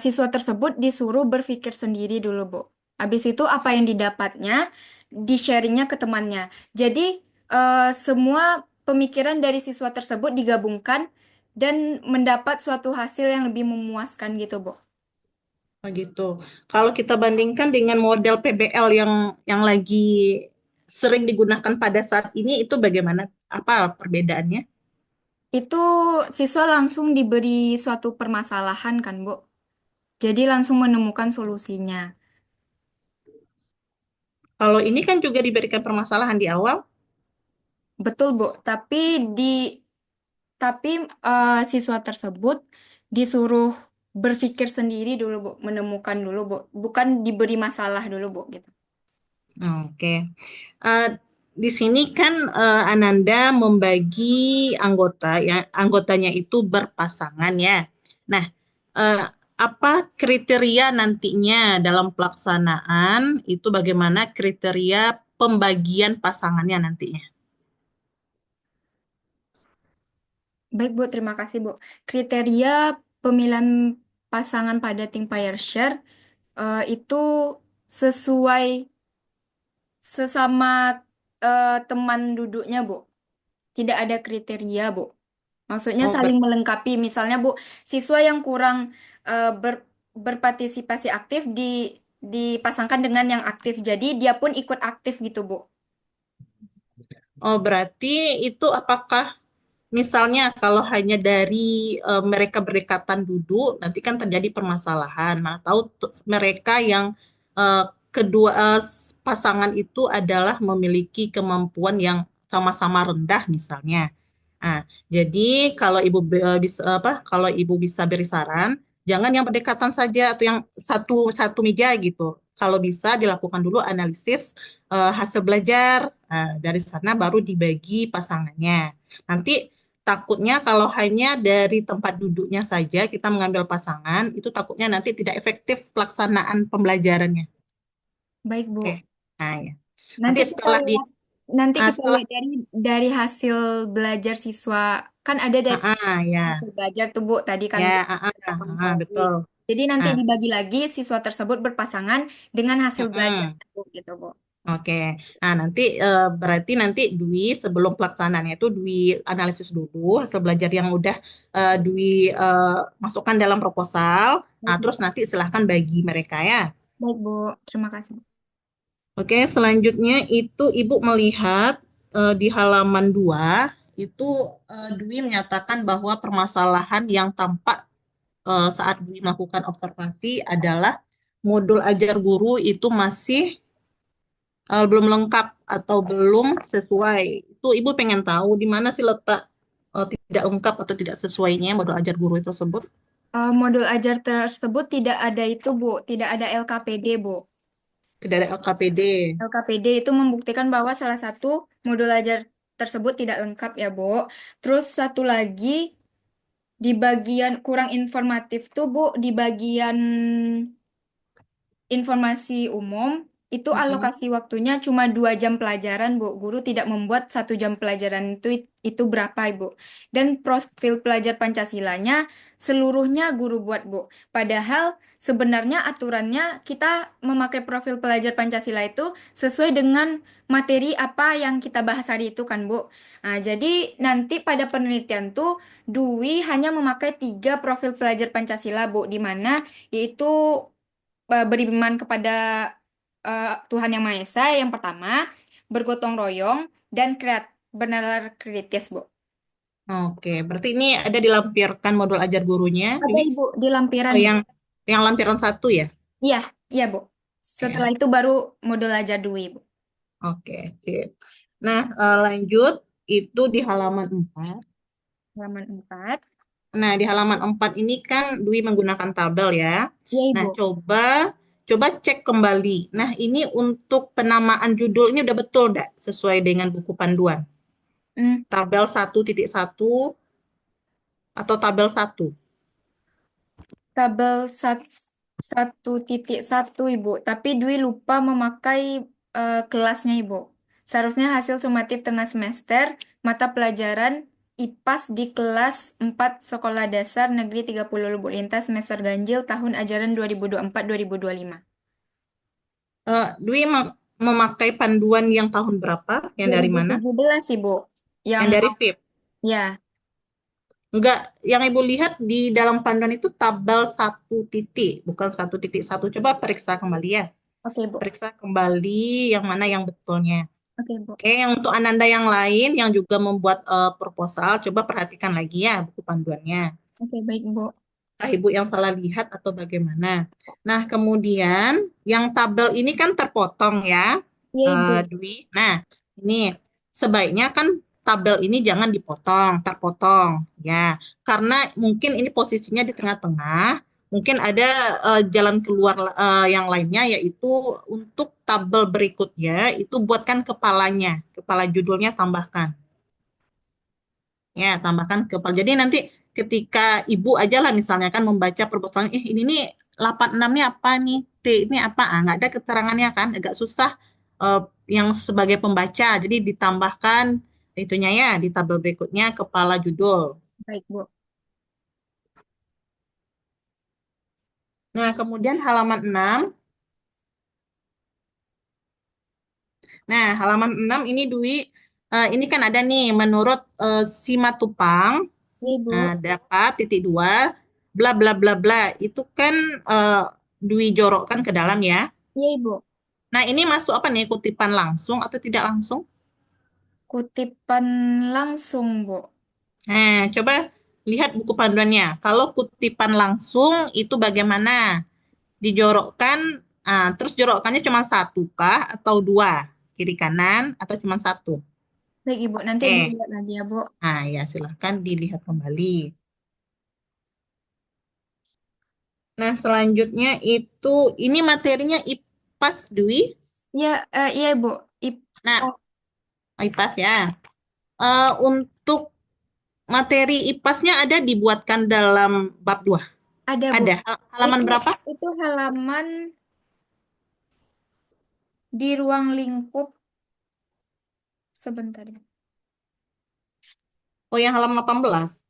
siswa tersebut disuruh berpikir sendiri dulu, Bu. Habis itu apa yang didapatnya, di-sharingnya ke temannya. Jadi semua pemikiran dari siswa tersebut digabungkan dan mendapat suatu hasil yang lebih memuaskan gitu, Bu. Begitu. Kalau kita bandingkan dengan model PBL yang lagi sering digunakan pada saat ini, itu bagaimana? Apa perbedaannya? Itu siswa langsung diberi suatu permasalahan kan, Bu. Jadi langsung menemukan solusinya. Kalau ini kan juga diberikan permasalahan di awal. Betul, Bu. Tapi siswa tersebut disuruh berpikir sendiri dulu, Bu, menemukan dulu, Bu. Bukan diberi masalah dulu, Bu, gitu. Oke. Eh, di sini kan Ananda membagi anggota ya, anggotanya itu berpasangan ya. Nah, eh, apa kriteria nantinya dalam pelaksanaan itu bagaimana kriteria pembagian pasangannya nantinya? Baik, Bu. Terima kasih, Bu. Kriteria pemilihan pasangan pada Think Pair Share itu sesuai sesama teman duduknya, Bu. Tidak ada kriteria, Bu. Maksudnya Oh, saling melengkapi. Misalnya, Bu, siswa yang kurang berpartisipasi aktif dipasangkan dengan yang aktif. Jadi dia pun ikut aktif gitu, Bu. oh, berarti itu apakah misalnya kalau hanya dari mereka berdekatan duduk, nanti kan terjadi permasalahan. Nah, tahu mereka yang eh, kedua pasangan itu adalah memiliki kemampuan yang sama-sama rendah misalnya. Nah, jadi kalau ibu bisa apa? Kalau ibu bisa beri saran, jangan yang berdekatan saja atau yang satu satu meja gitu. Kalau bisa dilakukan dulu analisis hasil belajar. Dari sana baru dibagi pasangannya. Nanti takutnya kalau hanya dari tempat duduknya saja kita mengambil pasangan, itu takutnya nanti tidak efektif pelaksanaan pembelajarannya. Baik, Bu. Oke. Nah, ya. Nanti Nanti kita setelah di lihat nanti kita setelah lihat dari hasil belajar siswa. Kan ada dari ya hasil belajar tuh, Bu. Tadi kan ya Bu kita konsultasi. betul. Jadi nanti Ah, dibagi lagi siswa tersebut berpasangan dengan hasil belajar, mm-mm. Bu, gitu, Bu. Oke, nah nanti berarti nanti Dwi sebelum pelaksanaannya itu Dwi analisis dulu hasil belajar yang udah Dwi masukkan dalam proposal. Nah, Baik, Bu. terus nanti silahkan bagi mereka ya. Baik, Bu. Terima kasih. Oke, selanjutnya itu Ibu melihat di halaman 2 itu Dwi menyatakan bahwa permasalahan yang tampak saat Dwi melakukan observasi adalah modul ajar guru itu masih belum lengkap atau belum sesuai. Itu Ibu pengen tahu di mana sih letak tidak lengkap atau tidak sesuainya modul ajar guru itu tersebut? Modul ajar tersebut tidak ada itu, Bu. Tidak ada LKPD, Bu. Tidak ada LKPD. LKPD itu membuktikan bahwa salah satu modul ajar tersebut tidak lengkap ya, Bu. Terus satu lagi di bagian kurang informatif tuh, Bu, di bagian informasi umum itu Mm-mm. alokasi waktunya cuma 2 jam pelajaran, Bu. Guru tidak membuat 1 jam pelajaran itu berapa, Ibu. Dan profil pelajar Pancasilanya seluruhnya guru buat, Bu. Padahal sebenarnya aturannya kita memakai profil pelajar Pancasila itu sesuai dengan materi apa yang kita bahas hari itu kan, Bu. Nah, jadi nanti pada penelitian tuh Dwi hanya memakai 3 profil pelajar Pancasila, Bu, di mana yaitu beriman kepada Tuhan Yang Maha Esa yang pertama, bergotong royong, dan bernalar kritis, Bu. Oke, berarti ini ada dilampirkan modul ajar gurunya, Ada Dwi? Ibu di lampiran Oh, Ibu. yang lampiran 1 ya? Iya, iya Bu. Setelah Ya. itu baru modul ajar Dwi, Bu. Oke, sip. Nah, lanjut itu di halaman 4. Halaman 4. Nah, di halaman 4 ini kan Dwi menggunakan tabel ya. Iya Nah, Ibu. coba cek kembali. Nah, ini untuk penamaan judul ini udah betul enggak sesuai dengan buku panduan? Hmm, Tabel 1.1 atau tabel 1? tabel 1.1 Ibu. Tapi Dwi lupa memakai kelasnya Ibu. Seharusnya hasil sumatif tengah semester, mata pelajaran IPAS di kelas 4 Sekolah Dasar Negeri 30 Lubuk Lintas semester ganjil tahun ajaran 2024-2025. Dwi memakai panduan yang tahun berapa? Yang dari mana? 2017, Ibu. Yang dari FIP. Ya, Enggak, yang Ibu lihat di dalam panduan itu tabel 1 titik, bukan 1.1. Coba periksa kembali ya. oke, Bu. Periksa kembali yang mana yang betulnya. Oke, Bu. Oke, yang untuk Ananda yang lain yang juga membuat proposal, coba perhatikan lagi ya buku panduannya. Oke, baik, Bu. Apakah Ibu yang salah lihat atau bagaimana? Nah, kemudian yang tabel ini kan terpotong ya, Iya, Ibu. Dwi. Nah, ini sebaiknya kan tabel ini jangan dipotong, terpotong ya. Karena mungkin ini posisinya di tengah-tengah, mungkin ada jalan keluar yang lainnya, yaitu untuk tabel berikutnya itu buatkan kepalanya, kepala judulnya tambahkan. Ya, tambahkan kepala. Jadi nanti ketika ibu aja lah misalnya kan membaca perpustakaan, ini nih 86 nih apa nih, T ini apa, nggak ada keterangannya kan, agak susah yang sebagai pembaca. Jadi ditambahkan itunya ya di tabel berikutnya kepala judul. Baik, Bu. Nah, kemudian halaman 6. Nah, halaman 6 ini Dwi, ini kan ada nih menurut Simatupang. Iya, Ibu. Nah, dapat titik 2, bla bla bla bla. Itu kan Dwi jorokkan ke dalam ya. Iya, Ibu. Nah, ini masuk apa nih? Kutipan langsung atau tidak langsung? Kutipan langsung, Bu. Nah, coba lihat buku panduannya. Kalau kutipan langsung itu bagaimana? Dijorokkan, terus jorokannya cuma satu kah atau dua? Kiri kanan atau cuma satu? Baik, Ibu. Nanti Oke. dilihat lagi ya, Bu. Nah, ya silahkan dilihat kembali. Nah, selanjutnya itu, ini materinya IPAS, Dwi. Iya, iya, Ibu. Nah, IPAS ya. Untuk materi IPAS-nya ada dibuatkan dalam bab 2. Ada, Bu. Ada. Halaman berapa? Itu halaman di ruang lingkup. Sebentar ya. Oh, yang halaman 18.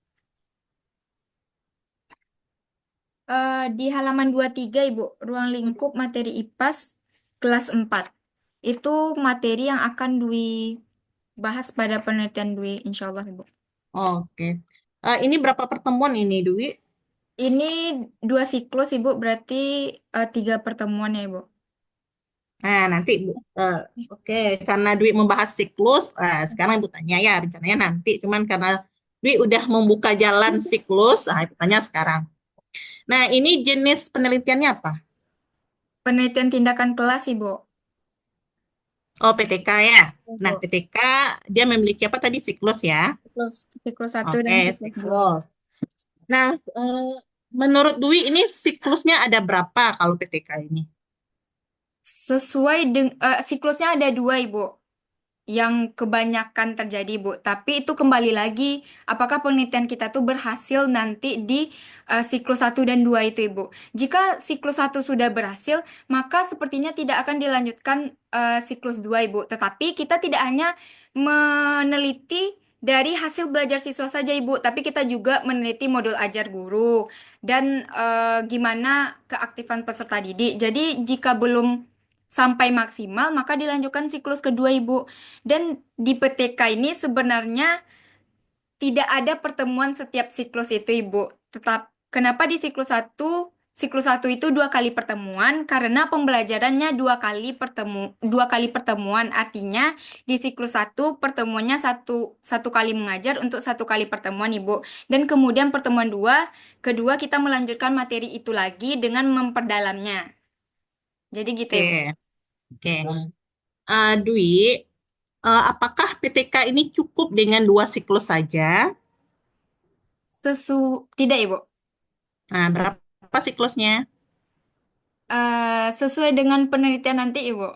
Di halaman 23, Ibu. Ruang lingkup materi IPAS kelas 4. Itu materi yang akan Dwi bahas pada penelitian Dwi, insya Allah, Ibu. Oke. Ini berapa pertemuan ini, Dwi? Ini 2 siklus, Ibu. Berarti 3 pertemuan ya, Ibu. Nah, nanti Bu. Oke, karena Dwi membahas siklus, sekarang Ibu tanya ya, rencananya nanti. Cuman karena Dwi udah membuka jalan siklus, Ibu tanya sekarang. Nah, ini jenis penelitiannya apa? Penelitian tindakan kelas, Ibu. Oh, PTK ya. Nah, Ibu. PTK dia memiliki apa tadi? Siklus ya. Siklus 1 dan Oke, siklus 2. siklus. Nah, menurut Dwi ini siklusnya ada berapa kalau PTK ini? Sesuai dengan siklusnya ada 2, Ibu. Yang kebanyakan terjadi, Bu. Tapi itu kembali lagi, apakah penelitian kita tuh berhasil nanti di siklus 1 dan 2 itu, Ibu. Jika siklus 1 sudah berhasil, maka sepertinya tidak akan dilanjutkan siklus 2, Ibu. Tetapi kita tidak hanya meneliti dari hasil belajar siswa saja, Ibu, tapi kita juga meneliti modul ajar guru dan gimana keaktifan peserta didik. Jadi, jika belum sampai maksimal, maka dilanjutkan siklus kedua, Ibu. Dan di PTK ini sebenarnya tidak ada pertemuan setiap siklus itu, Ibu. Kenapa di siklus satu itu 2 kali pertemuan? Karena pembelajarannya 2 kali pertemuan. Artinya di siklus 1 pertemuannya satu kali mengajar untuk 1 kali pertemuan, Ibu. Dan kemudian pertemuan kedua kita melanjutkan materi itu lagi dengan memperdalamnya. Jadi gitu, Oke, Ibu. oke. Dwi, apakah PTK ini cukup dengan 2 siklus saja? Tidak, Ibu. Nah, berapa siklusnya? Sesuai dengan penelitian nanti, Ibu.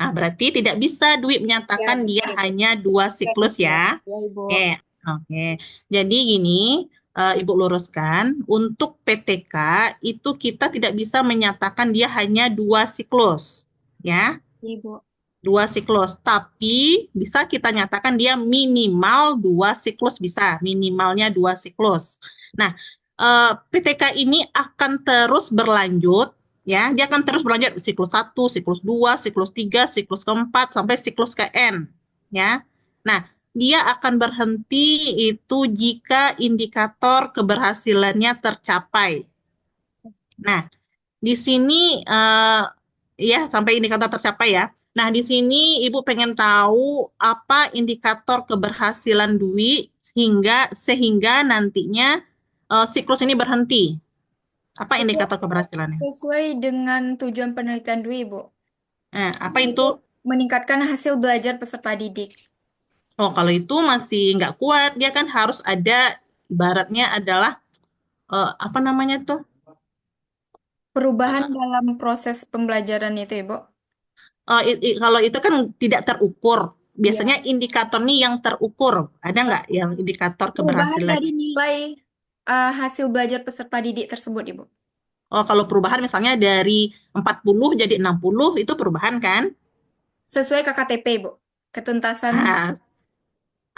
Berarti tidak bisa Dwi Ya, menyatakan betul, dia Ibu. hanya 2 siklus ya. Ya, Ibu. Oke, oke. Jadi gini, Ibu luruskan, untuk PTK itu kita tidak bisa menyatakan dia hanya 2 siklus, ya. Ibu. 2 siklus. Tapi bisa kita nyatakan dia minimal 2 siklus bisa. Minimalnya 2 siklus. Nah, PTK ini akan terus berlanjut. Ya, dia akan terus berlanjut siklus 1, siklus 2, siklus 3, siklus keempat, sampai siklus ke N. Ya. Nah, dia akan berhenti itu jika indikator keberhasilannya tercapai. Nah, di sini ya sampai indikator tercapai ya. Nah, di sini Ibu pengen tahu apa indikator keberhasilan Dwi sehingga nantinya siklus ini berhenti. Apa indikator keberhasilannya? Sesuai dengan tujuan penelitian Dwi, Bu. Nah, apa itu? Meningkatkan hasil belajar peserta didik. Oh, kalau itu masih nggak kuat, dia kan harus ada ibaratnya adalah apa namanya tuh? Perubahan dalam proses pembelajaran itu, Ibu. Kalau itu kan tidak terukur. Iya. Biasanya indikator nih yang terukur. Ada nggak yang indikator Perubahan keberhasilan? dari nilai hasil belajar peserta didik tersebut, Ibu. Oh, kalau perubahan misalnya dari 40 jadi 60, itu perubahan kan? Sesuai KKTP, Bu. Ketuntasan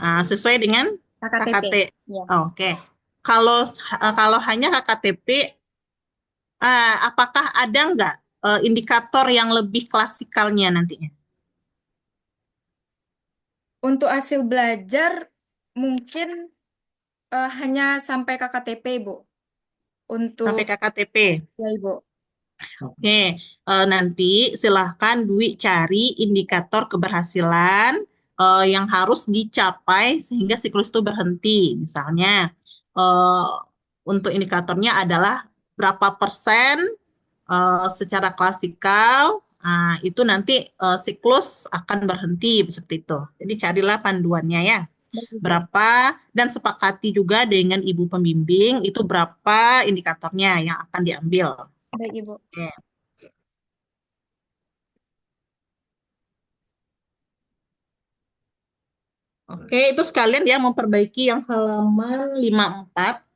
Ah, sesuai dengan KKTP. KKT. Ya. Oke. Kalau hanya KKTP, apakah ada nggak indikator yang lebih klasikalnya nantinya? Untuk hasil belajar mungkin hanya sampai KKTP, Bu. Sampai Untuk KKTP. ya, Ibu. Oke, nanti silahkan Dwi cari indikator keberhasilan yang harus dicapai sehingga siklus itu berhenti. Misalnya, eh, untuk indikatornya adalah berapa persen secara klasikal, itu nanti siklus akan berhenti seperti itu. Jadi carilah panduannya ya. Baik, Ibu. Berapa dan sepakati juga dengan ibu pembimbing itu berapa indikatornya yang akan diambil. Baik, Ibu. Oke. Oke, itu sekalian ya memperbaiki yang halaman 54.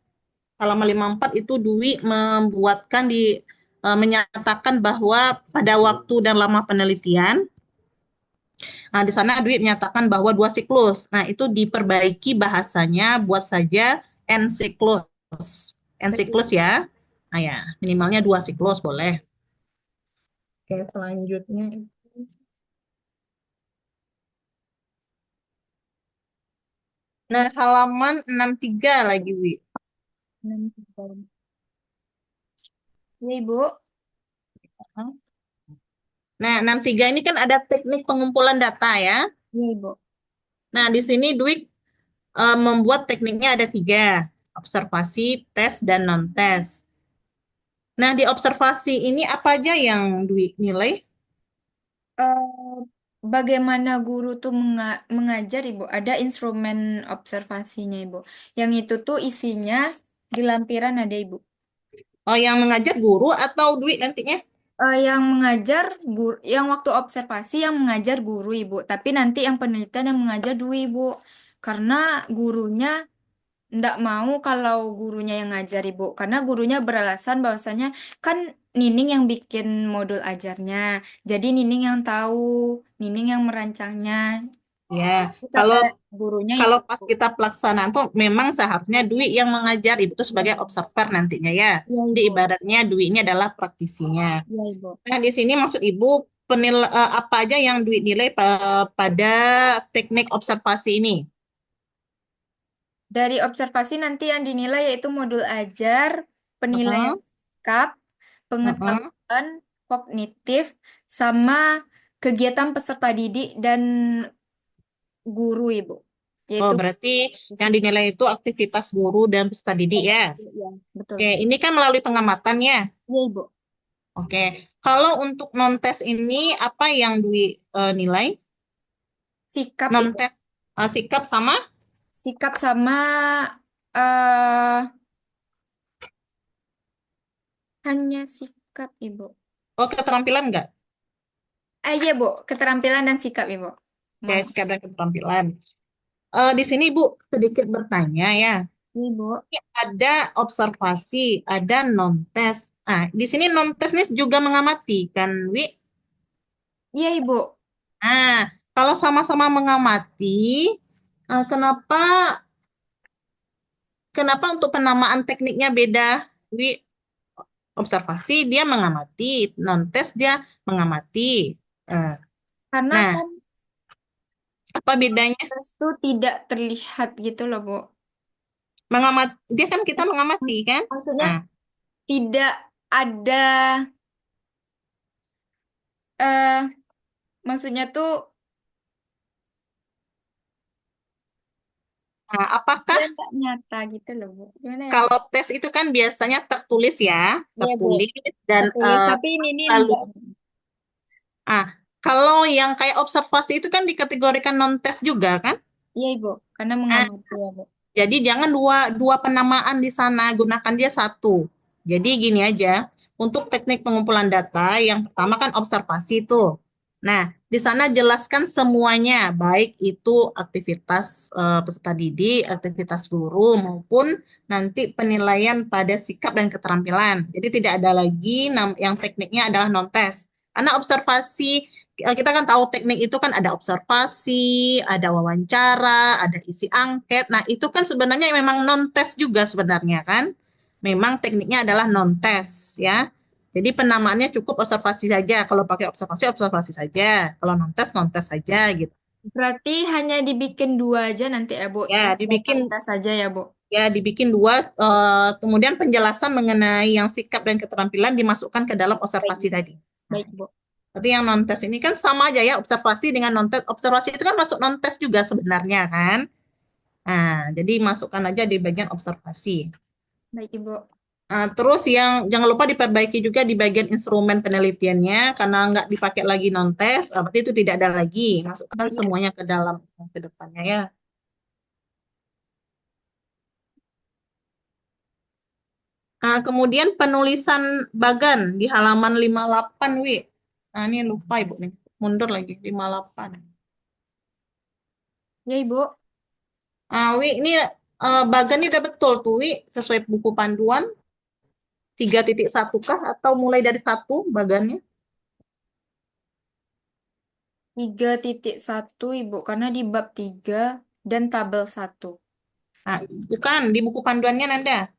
Halaman 54 itu Dwi menyatakan bahwa pada waktu dan lama penelitian, nah di sana Dwi menyatakan bahwa 2 siklus. Nah, itu diperbaiki bahasanya buat saja N siklus. N Baik, siklus Ibu. ya. Nah ya, minimalnya 2 siklus boleh. Oke, selanjutnya. Nah, halaman 63 lagi, Wi. 63. Ya, Ibu. Nah, 63 ini kan ada teknik pengumpulan data ya. Ya, Ibu. Nah, di sini Dwi membuat tekniknya ada 3. Observasi, tes, dan non-tes. Nah, di observasi ini apa aja yang Dwi nilai? Eh, Bagaimana guru tuh mengajar, Ibu? Ada instrumen observasinya, Ibu. Yang itu tuh isinya di lampiran ada, Ibu. Oh, yang mengajar guru atau Dwi nantinya? Yang mengajar guru, yang waktu observasi yang mengajar guru, Ibu. Tapi nanti yang penelitian yang mengajar dulu, Ibu. Karena gurunya ndak mau kalau gurunya yang ngajar, Ibu. Karena gurunya beralasan bahwasanya kan Nining yang bikin modul ajarnya. Jadi Nining yang tahu, Nining yang merancangnya. Ya, Kata kalau gurunya kalau itu. pas kita pelaksanaan tuh memang seharusnya Dwi yang mengajar, Ibu itu sebagai observer nantinya ya. Ya, Di Ibu. ibaratnya Dwi ini adalah praktisinya. Ya, Ibu. Nah, di sini maksud Ibu apa aja yang Dwi nilai pada teknik observasi ini? Dari observasi nanti yang dinilai yaitu modul ajar, penilaian Heeh, sikap, heeh. pengetahuan kognitif, sama kegiatan peserta didik dan guru, Ibu. Oh, Yaitu berarti yang fisik. dinilai itu aktivitas guru dan peserta didik ya. Ya, betul. Oke, ini kan melalui pengamatan ya. Iya, Ibu. Oke, kalau untuk non-tes ini apa yang Dwi nilai? Sikap, Ibu. Non-tes sikap sama? Sikap sama eh hanya sikap, Ibu. Oh, keterampilan enggak? Iya, Bu. Keterampilan dan sikap, Ibu. Oke, Mohon. sikap dan keterampilan. Di sini Bu sedikit bertanya ya. Iya, Bu. Ini ada observasi, ada non-tes. Nah, di sini non-tes ini juga mengamati kan, Wi? Iya, Ibu. Nah, kalau sama-sama mengamati, kenapa untuk penamaan tekniknya beda? Wi, observasi dia mengamati, non-tes dia mengamati. Eh, Karena Nah, kan apa bedanya? tes itu tidak terlihat gitu loh, Bu. Dia kan kita mengamati kan? Maksudnya Nah, tidak ada, eh maksudnya tuh apakah dia nggak nyata gitu loh, Bu. Gimana ya, Bu? kalau tes itu kan biasanya tertulis ya, Iya, Bu. tertulis dan Tertulis, tapi ini lalu enggak. ah kalau yang kayak observasi itu kan dikategorikan non-tes juga kan? Iya, Ibu. Karena Nah, mengamati ya, Bu. jadi jangan dua dua penamaan di sana, gunakan dia satu. Jadi gini aja, untuk teknik pengumpulan data yang pertama kan observasi tuh. Nah, di sana jelaskan semuanya, baik itu aktivitas peserta didik, aktivitas guru maupun nanti penilaian pada sikap dan keterampilan. Jadi tidak ada lagi yang tekniknya adalah non-tes. Karena observasi kita kan tahu teknik itu kan ada observasi, ada wawancara, ada isi angket. Nah, itu kan sebenarnya memang non-tes juga sebenarnya kan. Memang tekniknya adalah non-tes ya. Jadi penamaannya cukup observasi saja. Kalau pakai observasi, observasi saja. Kalau non-tes, non-tes saja gitu. Berarti hanya dibikin dua aja nanti ya, Bu. Ya, Tes dan dibikin tes saja ya, Bu. dibikin dua. Kemudian penjelasan mengenai yang sikap dan keterampilan dimasukkan ke dalam Baik, observasi tadi. Nah, baik, Bu. berarti yang non-tes ini kan sama aja ya, observasi dengan non-tes. Observasi itu kan masuk non-tes juga sebenarnya kan. Nah, jadi masukkan aja di bagian observasi. Baik, Ibu. Terus yang jangan lupa diperbaiki juga di bagian instrumen penelitiannya, karena nggak dipakai lagi non-tes, berarti itu tidak ada lagi. Masukkan Baik. semuanya ke dalam ke depannya ya. Kemudian penulisan bagan di halaman 58, Wi. Nah, ini lupa Ibu nih. Mundur lagi 58. Ya, Ibu. Wi, ini bagan ini udah betul tuh, Wi, sesuai buku panduan 3.1 kah atau mulai dari satu bagannya? 3.1, Ibu. Karena di bab 3 dan tabel 1. Nah, bukan di buku panduannya Nanda.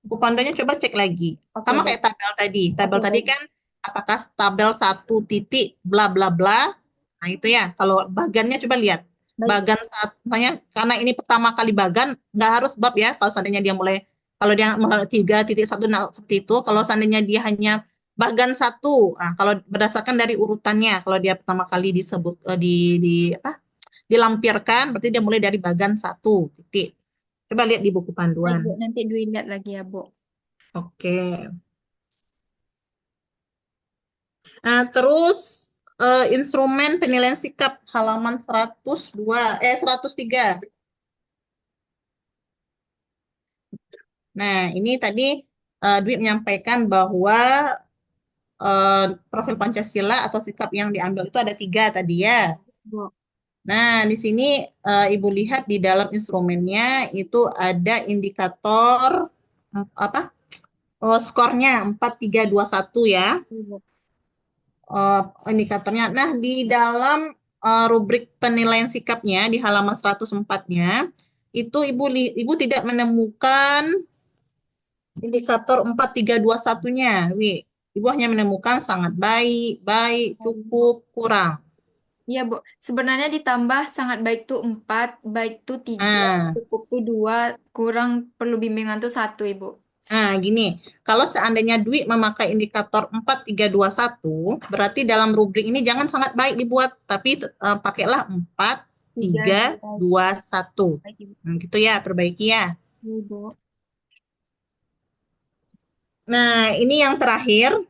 Buku panduannya coba cek lagi. Oke, Sama baik. kayak tabel tadi. Tabel Oke, tadi baik. kan apakah tabel 1 titik bla bla bla. Nah, itu ya. Kalau bagannya coba lihat. Baik. Bagan saat misalnya karena ini pertama kali bagan, nggak harus bab ya. Kalau seandainya dia mulai kalau dia mulai 3.1 nah, seperti itu, kalau seandainya dia hanya bagan satu, nah, kalau berdasarkan dari urutannya, kalau dia pertama kali disebut di apa dilampirkan, berarti dia mulai dari bagan 1 titik. Coba lihat di buku Baik, panduan. Bu. Nanti dilihat lagi ya, Bu. Oke. Terus instrumen penilaian sikap halaman 103. Nah, ini tadi Dwi menyampaikan bahwa profil Pancasila atau sikap yang diambil itu ada 3 tadi ya. Bu. Nah, di sini Ibu lihat di dalam instrumennya itu ada indikator apa? Skornya 4, 3, 2, 1 ya. Ibu. Indikatornya. Nah, di dalam rubrik penilaian sikapnya di halaman 104-nya itu Ibu tidak menemukan indikator 4, 3, 2, 1-nya, Wi. Ibu hanya menemukan sangat baik, baik, cukup, kurang. Iya, Bu. Sebenarnya ditambah sangat baik tuh 4, baik tuh 3, Nah, cukup tuh 2, kurang perlu bimbingan tuh 1, Ibu. gini, kalau seandainya Dwi memakai indikator 4, 3, 2, 1, berarti dalam rubrik ini jangan sangat baik dibuat, tapi pakailah 4, 3, 2, 1. Baik, Ibu. Gitu ya, perbaiki ya. Iya, Ibu. Nah, ini yang terakhir.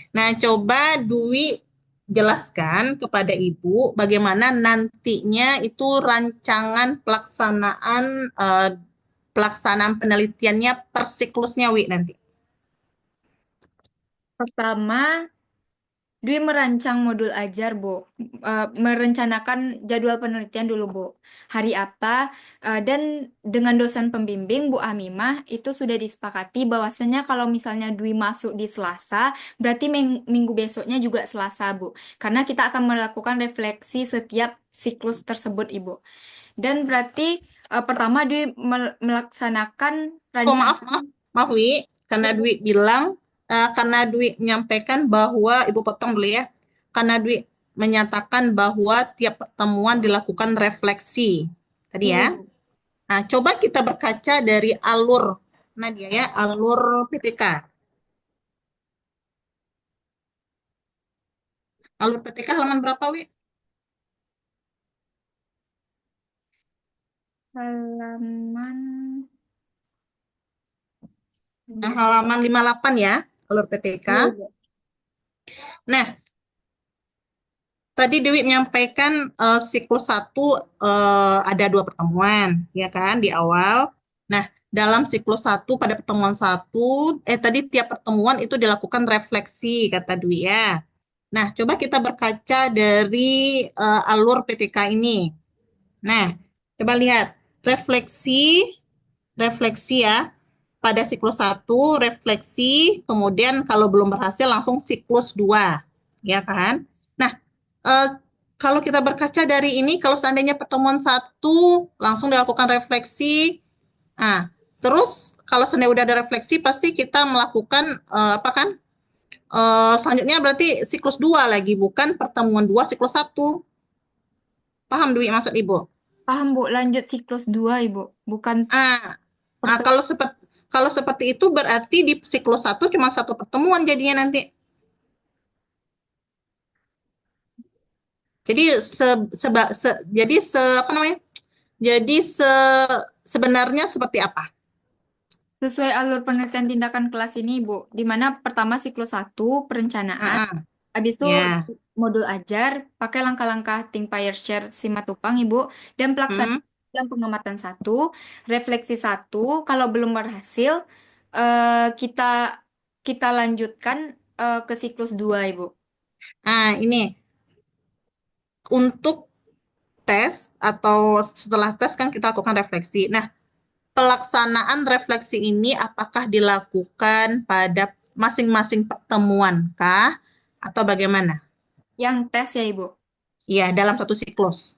Nah, coba Dwi jelaskan kepada Ibu bagaimana nantinya itu rancangan pelaksanaan penelitiannya per siklusnya, Wi, nanti. Pertama, Dwi merancang modul ajar, Bu. Merencanakan jadwal penelitian dulu, Bu. Hari apa? Dan dengan dosen pembimbing, Bu Amimah, itu sudah disepakati bahwasanya kalau misalnya Dwi masuk di Selasa, berarti minggu besoknya juga Selasa, Bu. Karena kita akan melakukan refleksi setiap siklus tersebut, Ibu. Dan berarti pertama Dwi melaksanakan Oh, rancangan. maaf Wi, karena Dwi bilang, karena Dwi menyampaikan bahwa, Ibu potong dulu ya, karena Dwi menyatakan bahwa tiap pertemuan dilakukan refleksi, tadi Iya, ya. Ibu. Nah, coba kita berkaca dari alur, Nadia ya, alur PTK. Alur PTK halaman berapa, Wi? Halaman Nah, halaman 58 ya, alur PTK. Iya, Ibu. Nah, tadi Dewi menyampaikan siklus 1 ada 2 pertemuan, ya kan, di awal. Nah, dalam siklus 1 pada pertemuan 1, tadi tiap pertemuan itu dilakukan refleksi, kata Dwi ya. Nah, coba kita berkaca dari alur PTK ini. Nah, coba lihat, refleksi ya, pada siklus 1, refleksi, kemudian kalau belum berhasil langsung siklus 2, ya kan? Nah, eh, kalau kita berkaca dari ini, kalau seandainya pertemuan 1 langsung dilakukan refleksi, nah, terus kalau seandainya udah ada refleksi, pasti kita melakukan apa kan? Selanjutnya berarti siklus 2 lagi, bukan pertemuan 2 siklus 1. Paham Dwi maksud Ibu? Paham, Bu. Lanjut siklus 2, Ibu. Bukan Ah, pertemuan. kalau seperti itu berarti di siklus 1 cuma 1 pertemuan jadinya nanti. Jadi apa namanya? Jadi sebenarnya seperti apa? Sesuai alur penelitian tindakan kelas ini, Bu. Di mana pertama siklus 1, perencanaan. Ah, ah, Habis itu ya. modul ajar, pakai langkah-langkah Think Pair Share Simatupang, Ibu. Dan Hmm. pelaksanaan dan pengamatan 1, refleksi 1. Kalau belum berhasil, kita kita lanjutkan ke siklus 2, Ibu. Ini untuk tes atau setelah tes kan kita lakukan refleksi. Nah, pelaksanaan refleksi ini apakah dilakukan pada masing-masing pertemuan kah atau bagaimana? Yang tes ya, Ibu. Iya, dalam satu siklus.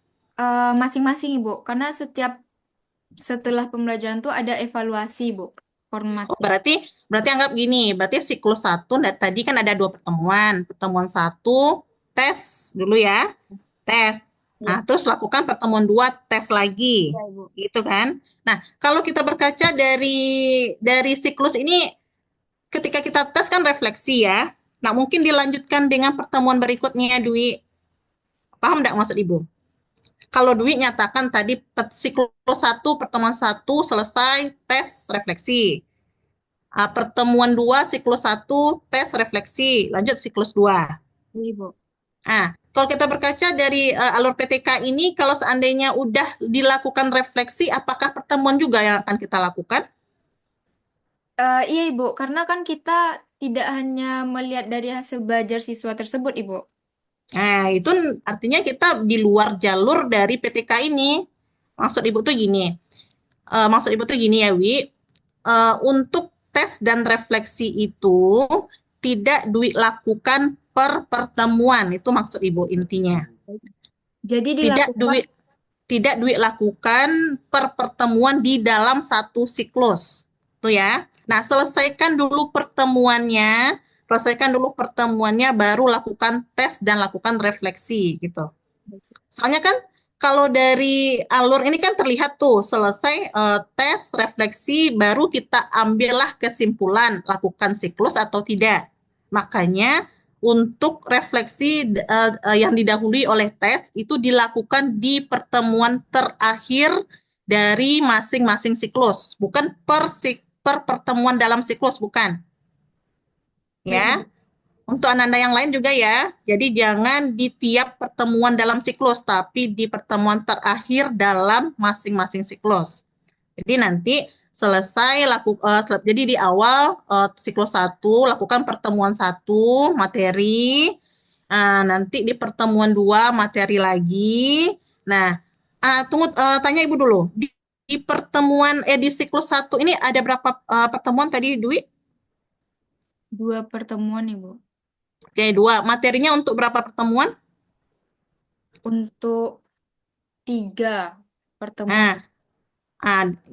Masing-masing, Ibu. Karena setelah pembelajaran tuh ada evaluasi, Bu. Oh, Formatnya. berarti anggap gini, berarti siklus 1, nah, tadi kan ada 2 pertemuan. Pertemuan 1, tes dulu ya, tes. Nah, Iya. terus lakukan pertemuan 2, tes lagi. Iya, Ibu. Gitu kan? Nah, kalau kita berkaca dari siklus ini, ketika kita tes kan refleksi ya. Nah, mungkin dilanjutkan dengan pertemuan berikutnya, Dwi. Paham nggak maksud Ibu? Kalau Dwi nyatakan tadi siklus 1, pertemuan 1 selesai, tes, refleksi. Pertemuan 2, siklus 1, tes, refleksi. Lanjut siklus 2. Iya, Ibu. Kalau kita berkaca dari alur PTK ini, kalau seandainya udah dilakukan refleksi, apakah pertemuan juga yang akan kita lakukan? Iya, Ibu. Karena kan kita tidak hanya melihat dari hasil belajar siswa tersebut, Ibu. Nah, itu artinya kita di luar jalur dari PTK ini. Maksud Ibu tuh gini. Ya, Wi. Untuk tes dan refleksi itu tidak dilakukan per pertemuan. Itu maksud Ibu intinya. Jadi Tidak dilakukan tidak lakukan per pertemuan di dalam satu siklus. Tuh ya. Nah, selesaikan dulu pertemuannya baru lakukan tes dan lakukan refleksi gitu. Soalnya kan kalau dari alur ini kan terlihat tuh selesai tes, refleksi, baru kita ambillah kesimpulan lakukan siklus atau tidak. Makanya untuk refleksi yang didahului oleh tes itu dilakukan di pertemuan terakhir dari masing-masing siklus, bukan per pertemuan dalam siklus, bukan. baik, Ya. Ibu. Untuk anak-anak yang lain juga ya. Jadi jangan di tiap pertemuan dalam siklus, tapi di pertemuan terakhir dalam masing-masing siklus. Jadi nanti jadi di awal siklus 1 lakukan pertemuan 1 materi, Nanti di pertemuan 2 materi lagi. Nah, tunggu, tanya Ibu dulu. Di pertemuan di siklus 1 ini ada berapa pertemuan tadi, Dwi? 2 pertemuan, Ibu. Oke, 2. Materinya untuk berapa pertemuan? Untuk 3 Nah, pertemuan.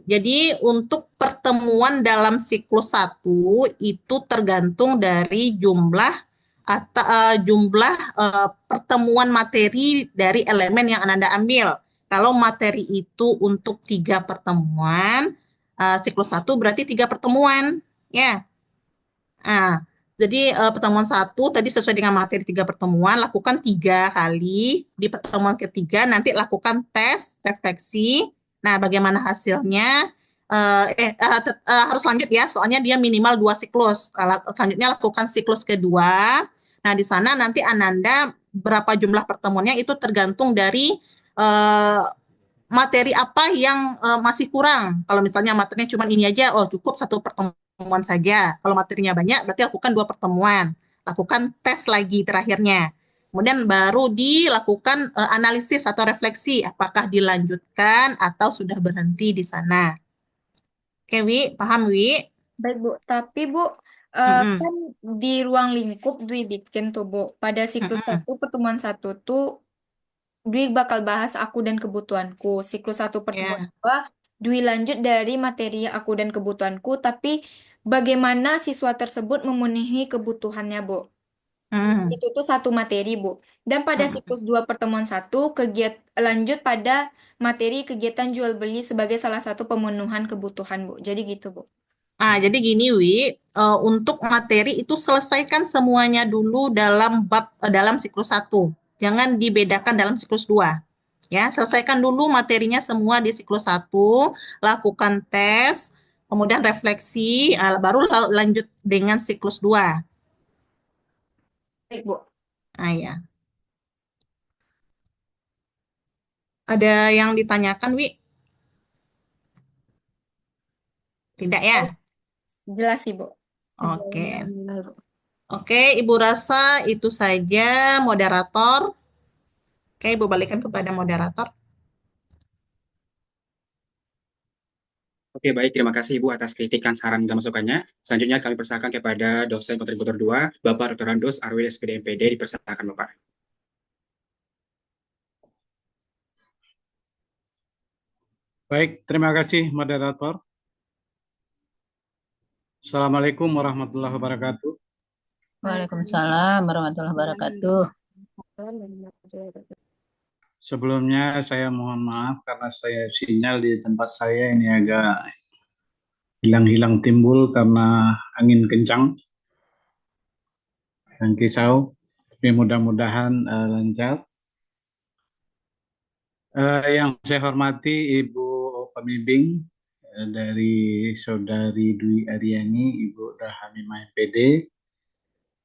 jadi untuk pertemuan dalam siklus 1 itu tergantung dari jumlah pertemuan materi dari elemen yang Anda ambil. Kalau materi itu untuk 3 pertemuan, siklus 1 berarti 3 pertemuan. Ya. Nah, jadi pertemuan 1 tadi sesuai dengan materi 3 pertemuan, lakukan 3 kali. Di pertemuan ketiga nanti lakukan tes, refleksi. Nah, bagaimana hasilnya? Harus lanjut ya, soalnya dia minimal 2 siklus. Selanjutnya lakukan siklus kedua. Nah, di sana nanti Ananda berapa jumlah pertemuannya itu tergantung dari eh, materi apa yang masih kurang. Kalau misalnya materinya cuma ini aja, oh cukup 1 pertemuan saja. Kalau materinya banyak, berarti lakukan 2 pertemuan. Lakukan tes lagi terakhirnya. Kemudian baru dilakukan analisis atau refleksi, apakah dilanjutkan atau sudah berhenti di sana. Oke, Wi, paham, Wi? Baik, Bu. Tapi, Bu, Mm-mm, kan di ruang lingkup Dwi bikin tuh, Bu. Pada siklus mm-mm, 1, pertemuan 1 tuh Dwi bakal bahas aku dan kebutuhanku. Siklus 1 pertemuan ya. 2, Dwi lanjut dari materi aku dan kebutuhanku, tapi bagaimana siswa tersebut memenuhi kebutuhannya, Bu. Mm, Itu tuh satu materi, Bu. Dan pada mm-mm. siklus 2 pertemuan 1, lanjut pada materi kegiatan jual beli sebagai salah satu pemenuhan kebutuhan, Bu. Jadi gitu, Bu. Jadi gini, Wi, untuk materi itu selesaikan semuanya dulu dalam siklus 1. Jangan dibedakan dalam siklus 2. Ya, selesaikan dulu materinya semua di siklus 1, lakukan tes, kemudian refleksi, baru lanjut dengan siklus 2. Baik, Bu. Ya. Ada yang ditanyakan, Wi? Tidak ya? Oh, jelas, Ibu. Sejauh ini, Oke. alhamdulillah, Bu. Oke, Ibu rasa itu saja moderator. Oke, Ibu balikan kepada moderator. Oke, baik. Terima kasih Ibu atas kritikan, saran, dan masukannya. Selanjutnya kami persilakan kepada dosen kontributor 2, Bapak Dr. Randus Arwil SPD MPD, dipersilakan Bapak. Baik, terima kasih moderator. Assalamualaikum warahmatullahi wabarakatuh. Waalaikumsalam warahmatullahi wabarakatuh. Sebelumnya saya mohon maaf karena sinyal di tempat saya ini agak hilang-hilang timbul karena angin kencang dan kisau. Tapi mudah-mudahan lancar. Yang saya hormati Ibu pembimbing dari Saudari Dwi Aryani, Ibu Rahamimah MPD.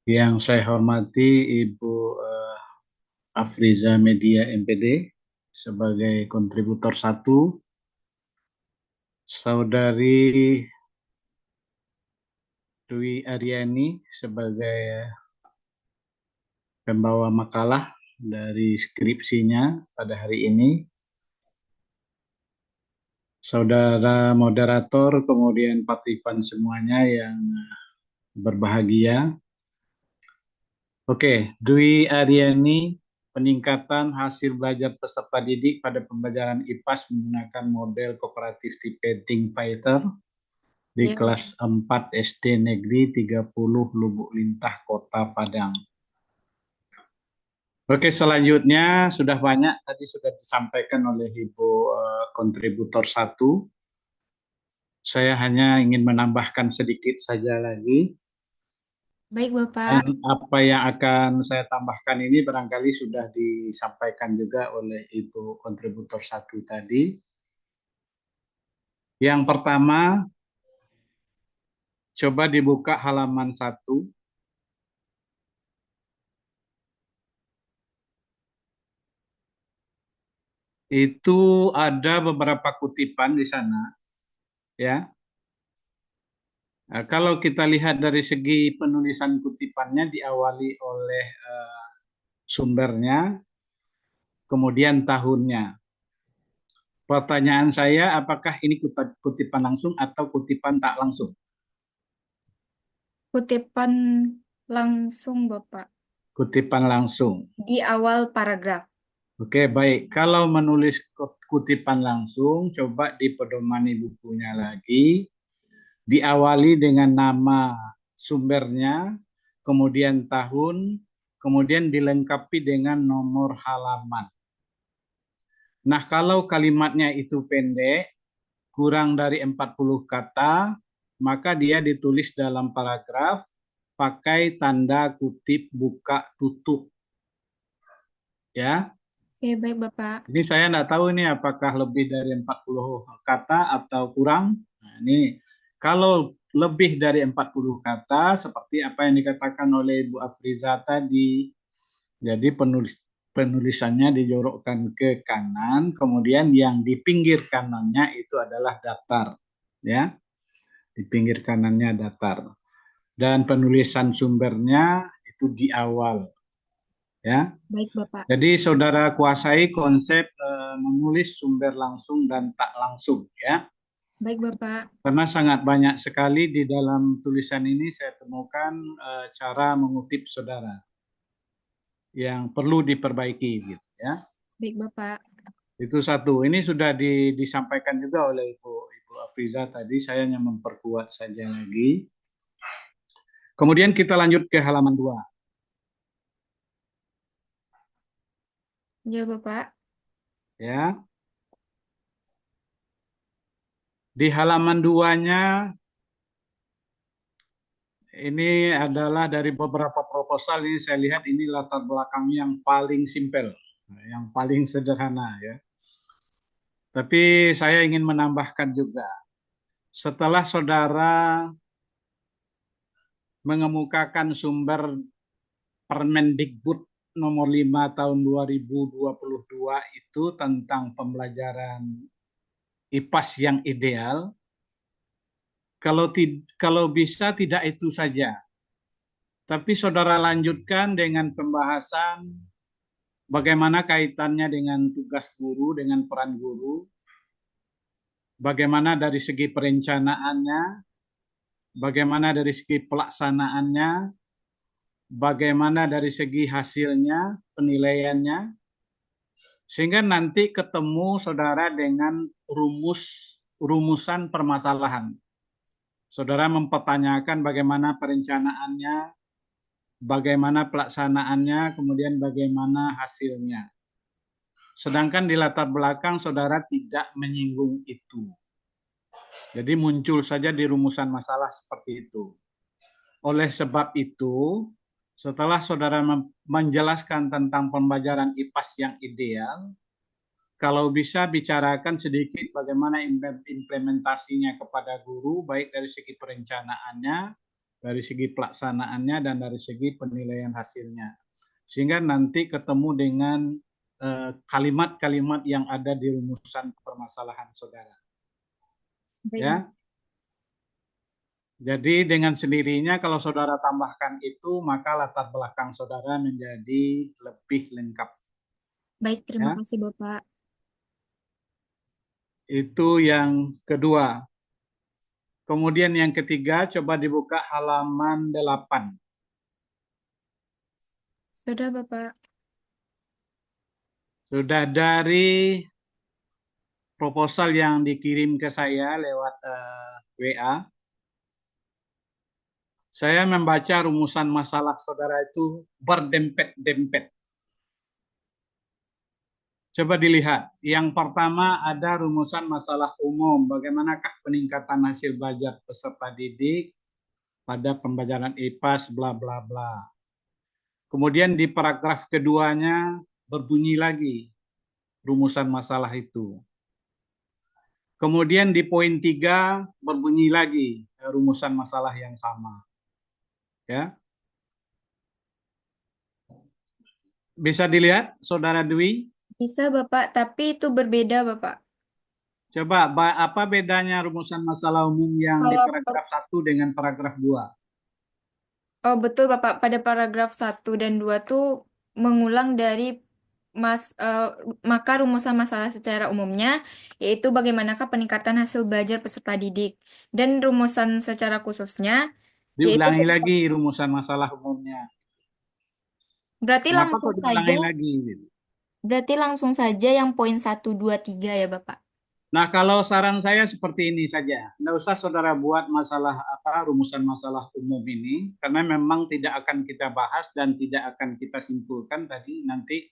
Yang saya hormati Ibu Afriza Media MPD sebagai kontributor 1, Saudari Dwi Aryani sebagai pembawa makalah dari skripsinya pada hari ini, saudara moderator, kemudian partisipan semuanya yang berbahagia. Oke, Dwi Aryani, peningkatan hasil belajar peserta didik pada pembelajaran IPAS menggunakan model kooperatif tipe Think Fighter di Ya, kelas 4 SD Negeri 30 Lubuk Lintah, Kota Padang. Oke, selanjutnya sudah banyak tadi sudah disampaikan oleh Ibu kontributor 1. Saya hanya ingin menambahkan sedikit saja lagi. baik, Bapak. Dan apa yang akan saya tambahkan ini barangkali sudah disampaikan juga oleh Ibu kontributor 1 tadi. Yang pertama, coba dibuka halaman 1. Itu ada beberapa kutipan di sana, ya. Nah, kalau kita lihat dari segi penulisan kutipannya diawali oleh sumbernya, kemudian tahunnya. Pertanyaan saya, apakah ini kutipan langsung atau kutipan tak langsung? Kutipan langsung, Bapak. Kutipan langsung. Di awal paragraf. Oke, baik. Kalau menulis kutipan langsung, coba dipedomani bukunya lagi. Diawali dengan nama sumbernya, kemudian tahun, kemudian dilengkapi dengan nomor halaman. Nah, kalau kalimatnya itu pendek, kurang dari 40 kata, maka dia ditulis dalam paragraf pakai tanda kutip buka tutup. Ya. Oke, baik Bapak. Ini saya tidak tahu ini apakah lebih dari 40 kata atau kurang. Nah, ini kalau lebih dari 40 kata, seperti apa yang dikatakan oleh Ibu Afriza tadi, jadi penulisannya dijorokkan ke kanan, kemudian yang di pinggir kanannya itu adalah datar. Ya, di pinggir kanannya datar. Dan penulisan sumbernya itu di awal. Ya. Baik, Bapak. Jadi saudara kuasai konsep menulis sumber langsung dan tak langsung, ya. Baik, Bapak. Karena sangat banyak sekali di dalam tulisan ini saya temukan cara mengutip saudara yang perlu diperbaiki, gitu, ya. Baik, Bapak. Itu satu. Ini sudah disampaikan juga oleh Ibu Afriza tadi. Saya hanya memperkuat saja lagi. Kemudian kita lanjut ke halaman 2. Ya, Bapak. Ya. Di halaman 2-nya ini adalah dari beberapa proposal, ini saya lihat ini latar belakangnya yang paling simpel, yang paling sederhana, ya. Tapi saya ingin menambahkan juga, setelah saudara mengemukakan sumber Permendikbud nomor 5 tahun 2022 itu tentang pembelajaran IPAS yang ideal, kalau bisa tidak itu saja. Tapi saudara lanjutkan dengan pembahasan bagaimana kaitannya dengan tugas guru, dengan peran guru, bagaimana dari segi perencanaannya, bagaimana dari segi pelaksanaannya, bagaimana dari segi hasilnya, penilaiannya, sehingga nanti ketemu saudara dengan rumusan permasalahan. Saudara mempertanyakan bagaimana perencanaannya, bagaimana pelaksanaannya, kemudian bagaimana hasilnya. Sedangkan di latar belakang saudara tidak menyinggung itu. Jadi muncul saja di rumusan masalah seperti itu. Oleh sebab itu, setelah saudara menjelaskan tentang pembelajaran IPAS yang ideal, kalau bisa bicarakan sedikit bagaimana implementasinya kepada guru, baik dari segi perencanaannya, dari segi pelaksanaannya, dan dari segi penilaian hasilnya. Sehingga nanti ketemu dengan kalimat-kalimat yang ada di rumusan permasalahan saudara. Ya. Jadi dengan sendirinya kalau saudara tambahkan itu, maka latar belakang saudara menjadi lebih lengkap. Baik, terima Ya. kasih Bapak. Itu yang kedua. Kemudian yang ketiga, coba dibuka halaman 8. Sudah, Bapak. Sudah dari proposal yang dikirim ke saya lewat WA. Saya membaca rumusan masalah saudara itu berdempet-dempet. Coba dilihat. Yang pertama ada rumusan masalah umum. Bagaimanakah peningkatan hasil belajar peserta didik pada pembelajaran IPAS, bla bla bla. Kemudian di paragraf keduanya berbunyi lagi rumusan masalah itu. Kemudian di poin 3 berbunyi lagi rumusan masalah yang sama. Ya. Bisa dilihat, Saudara Dwi? Bisa, Bapak, tapi itu berbeda, Bapak. Coba, apa bedanya rumusan masalah umum yang di paragraf 1 dengan paragraf 2? Oh, betul, Bapak. Pada paragraf 1 dan 2 tuh mengulang dari maka rumusan masalah secara umumnya, yaitu bagaimanakah peningkatan hasil belajar peserta didik. Dan rumusan secara khususnya, yaitu Diulangi lagi rumusan masalah umumnya. berarti Kenapa langsung kok saja, diulangi lagi? Gitu? berarti langsung saja yang poin 1, 2, 3 ya Bapak. Nah, kalau saran saya seperti ini saja. Nggak usah saudara buat masalah rumusan masalah umum ini, karena memang tidak akan kita bahas dan tidak akan kita simpulkan tadi. Nanti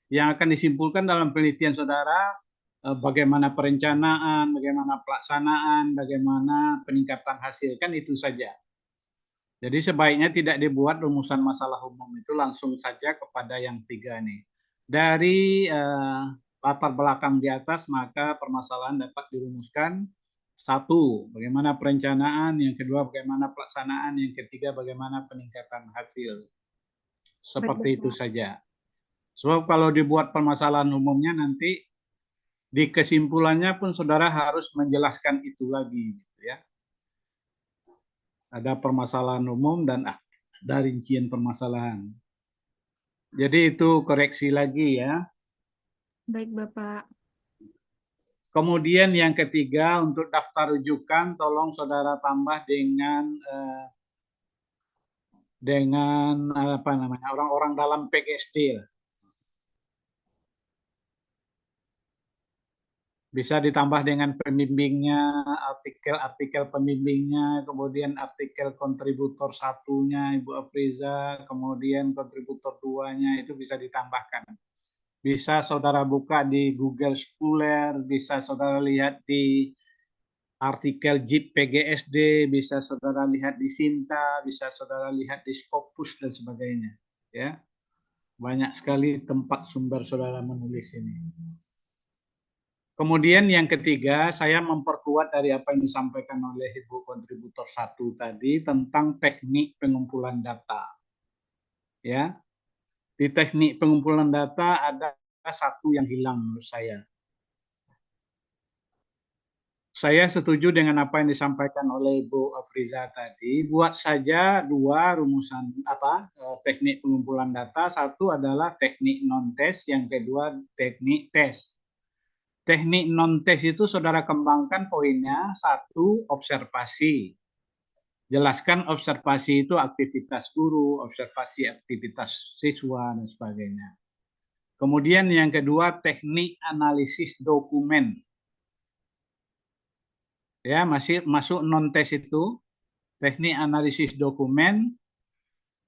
yang akan disimpulkan dalam penelitian saudara, bagaimana perencanaan, bagaimana pelaksanaan, bagaimana peningkatan hasil, kan itu saja. Jadi sebaiknya tidak dibuat rumusan masalah umum itu, langsung saja kepada yang 3 nih. Dari latar belakang di atas, maka permasalahan dapat dirumuskan. 1, bagaimana perencanaan, yang kedua bagaimana pelaksanaan, yang ketiga bagaimana peningkatan hasil. Seperti itu saja. Sebab kalau dibuat permasalahan umumnya nanti di kesimpulannya pun saudara harus menjelaskan itu lagi, gitu ya. Ada permasalahan umum dan ada rincian permasalahan. Jadi itu koreksi lagi ya. Baik Bapak. Kemudian yang ketiga, untuk daftar rujukan tolong saudara tambah dengan apa namanya, orang-orang dalam PGSD. Bisa ditambah dengan pembimbingnya, artikel-artikel pembimbingnya, kemudian artikel kontributor 1-nya Ibu Afriza, kemudian kontributor 2-nya itu bisa ditambahkan. Bisa saudara buka di Google Scholar, bisa saudara lihat di artikel JIP PGSD, bisa saudara lihat di Sinta, bisa saudara lihat di Scopus dan sebagainya. Ya, banyak sekali tempat sumber saudara menulis ini. Kemudian yang ketiga, saya memperkuat dari apa yang disampaikan oleh Ibu kontributor 1 tadi tentang teknik pengumpulan data. Ya, di teknik pengumpulan data ada satu yang hilang menurut saya. Saya setuju dengan apa yang disampaikan oleh Ibu Afriza tadi. Buat saja 2 rumusan teknik pengumpulan data. Satu adalah teknik non-tes, yang kedua teknik tes. Teknik non-tes itu saudara kembangkan poinnya. 1, observasi. Jelaskan observasi itu aktivitas guru, observasi aktivitas siswa, dan sebagainya. Kemudian yang kedua, teknik analisis dokumen. Ya, masih masuk non-tes itu, teknik analisis dokumen.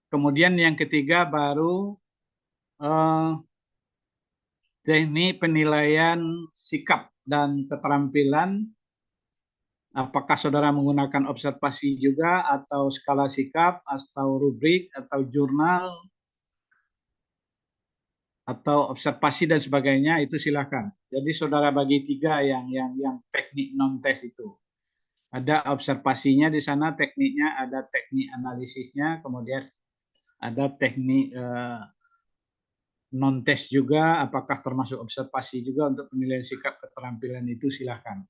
Kemudian yang ketiga baru teknik penilaian sikap dan keterampilan. Apakah saudara menggunakan observasi juga, atau skala sikap, atau rubrik, atau jurnal, atau observasi dan sebagainya, itu silakan. Jadi saudara bagi 3 yang teknik non-tes itu. Ada observasinya di sana, tekniknya, ada teknik analisisnya, kemudian ada teknik non-tes juga, apakah termasuk observasi juga untuk penilaian sikap keterampilan, itu silakan.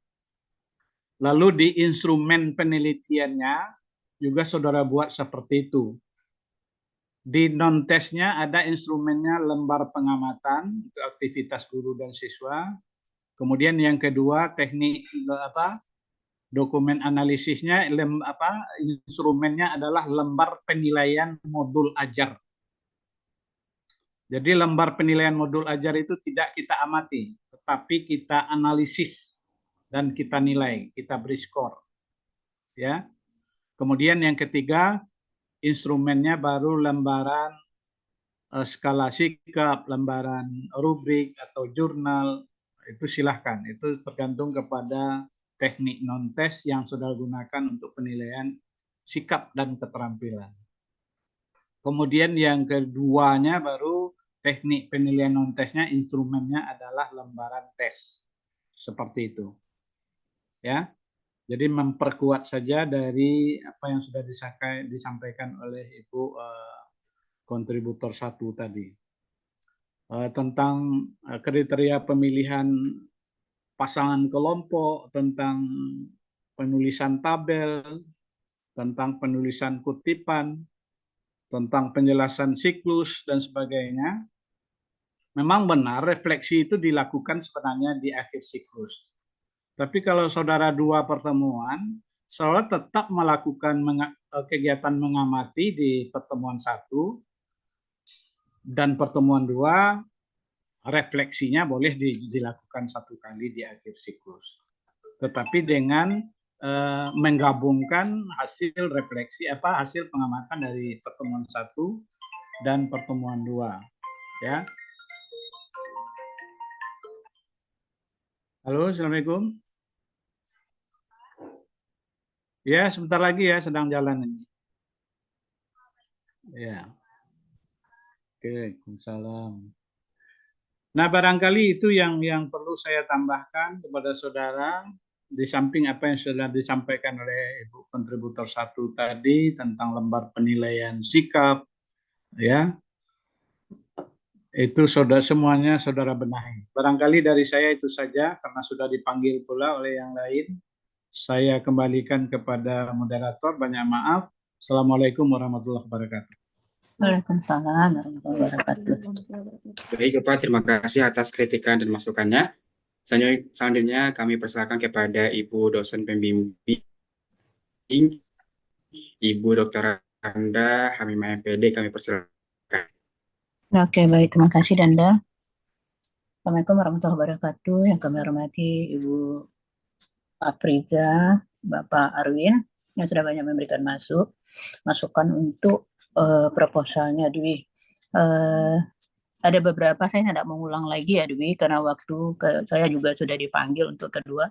Lalu di instrumen penelitiannya juga saudara buat seperti itu. Di non-tesnya ada instrumennya lembar pengamatan untuk aktivitas guru dan siswa. Kemudian yang kedua teknik dokumen analisisnya, instrumennya adalah lembar penilaian modul ajar. Jadi lembar penilaian modul ajar itu tidak kita amati, tetapi kita analisis dan kita nilai, kita beri skor. Ya. Kemudian yang ketiga, instrumennya baru lembaran skala sikap, lembaran rubrik atau jurnal, itu silahkan. Itu tergantung kepada teknik non-tes yang sudah gunakan untuk penilaian sikap dan keterampilan. Kemudian yang keduanya baru teknik penilaian non-tesnya, instrumennya adalah lembaran tes. Seperti itu. Ya. Jadi memperkuat saja dari apa yang sudah disampaikan oleh Ibu kontributor 1 tadi. Tentang kriteria pemilihan pasangan kelompok, tentang penulisan tabel, tentang penulisan kutipan, tentang penjelasan siklus dan sebagainya. Memang benar refleksi itu dilakukan sebenarnya di akhir siklus. Tapi kalau saudara 2 pertemuan, saudara tetap melakukan kegiatan mengamati di pertemuan 1 dan pertemuan 2, refleksinya boleh dilakukan 1 kali di akhir siklus. Tetapi dengan menggabungkan hasil refleksi hasil pengamatan dari pertemuan 1 dan pertemuan 2, ya. Halo, Assalamualaikum. Ya, sebentar lagi ya, sedang jalan ini. Ya. Oke, Waalaikumsalam. Nah, barangkali itu yang perlu saya tambahkan kepada saudara, di samping apa yang sudah disampaikan oleh Ibu kontributor 1 tadi tentang lembar penilaian sikap, ya, itu semuanya saudara benahi. Barangkali dari saya itu saja, karena sudah dipanggil pula oleh yang lain. Saya kembalikan kepada moderator. Banyak maaf. Assalamualaikum warahmatullahi wabarakatuh. Waalaikumsalam warahmatullahi wabarakatuh. Baik, Bapak, terima kasih atas kritikan dan masukannya. Selanjutnya kami persilakan kepada Ibu dosen pembimbing, Ibu Dr. Randa Hamimah MPD, kami persilakan. Oke, baik. Terima kasih, Danda. Assalamualaikum warahmatullahi wabarakatuh. Yang kami hormati Ibu Afriza, Bapak Arwin, yang sudah banyak memberikan masukan untuk proposalnya, Dwi. Ada beberapa, saya tidak mengulang lagi ya, Dwi, karena waktu saya juga sudah dipanggil untuk kedua.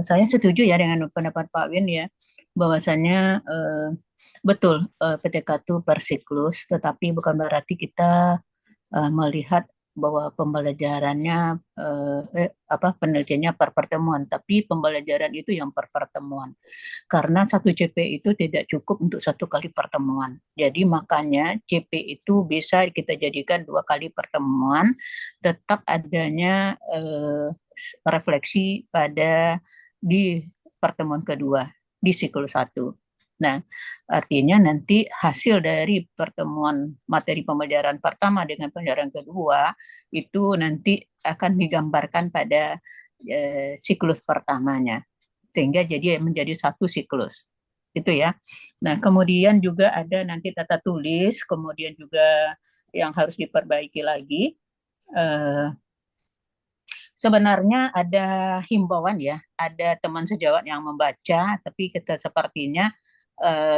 Saya setuju ya dengan pendapat Pak Win ya, bahwasannya betul PTK per siklus, tetapi bukan berarti kita melihat bahwa pembelajarannya penelitiannya per pertemuan, tapi pembelajaran itu yang per pertemuan. Karena 1 CP itu tidak cukup untuk 1 kali pertemuan. Jadi makanya CP itu bisa kita jadikan 2 kali pertemuan, tetap adanya refleksi di pertemuan kedua, di siklus 1. Nah, artinya nanti hasil dari pertemuan materi pembelajaran pertama dengan pembelajaran kedua itu nanti akan digambarkan pada siklus pertamanya, sehingga jadi menjadi 1 siklus. Itu ya. Nah, kemudian juga ada nanti tata tulis, kemudian juga yang harus diperbaiki lagi. Sebenarnya ada himbauan ya, ada teman sejawat yang membaca, tapi kita sepertinya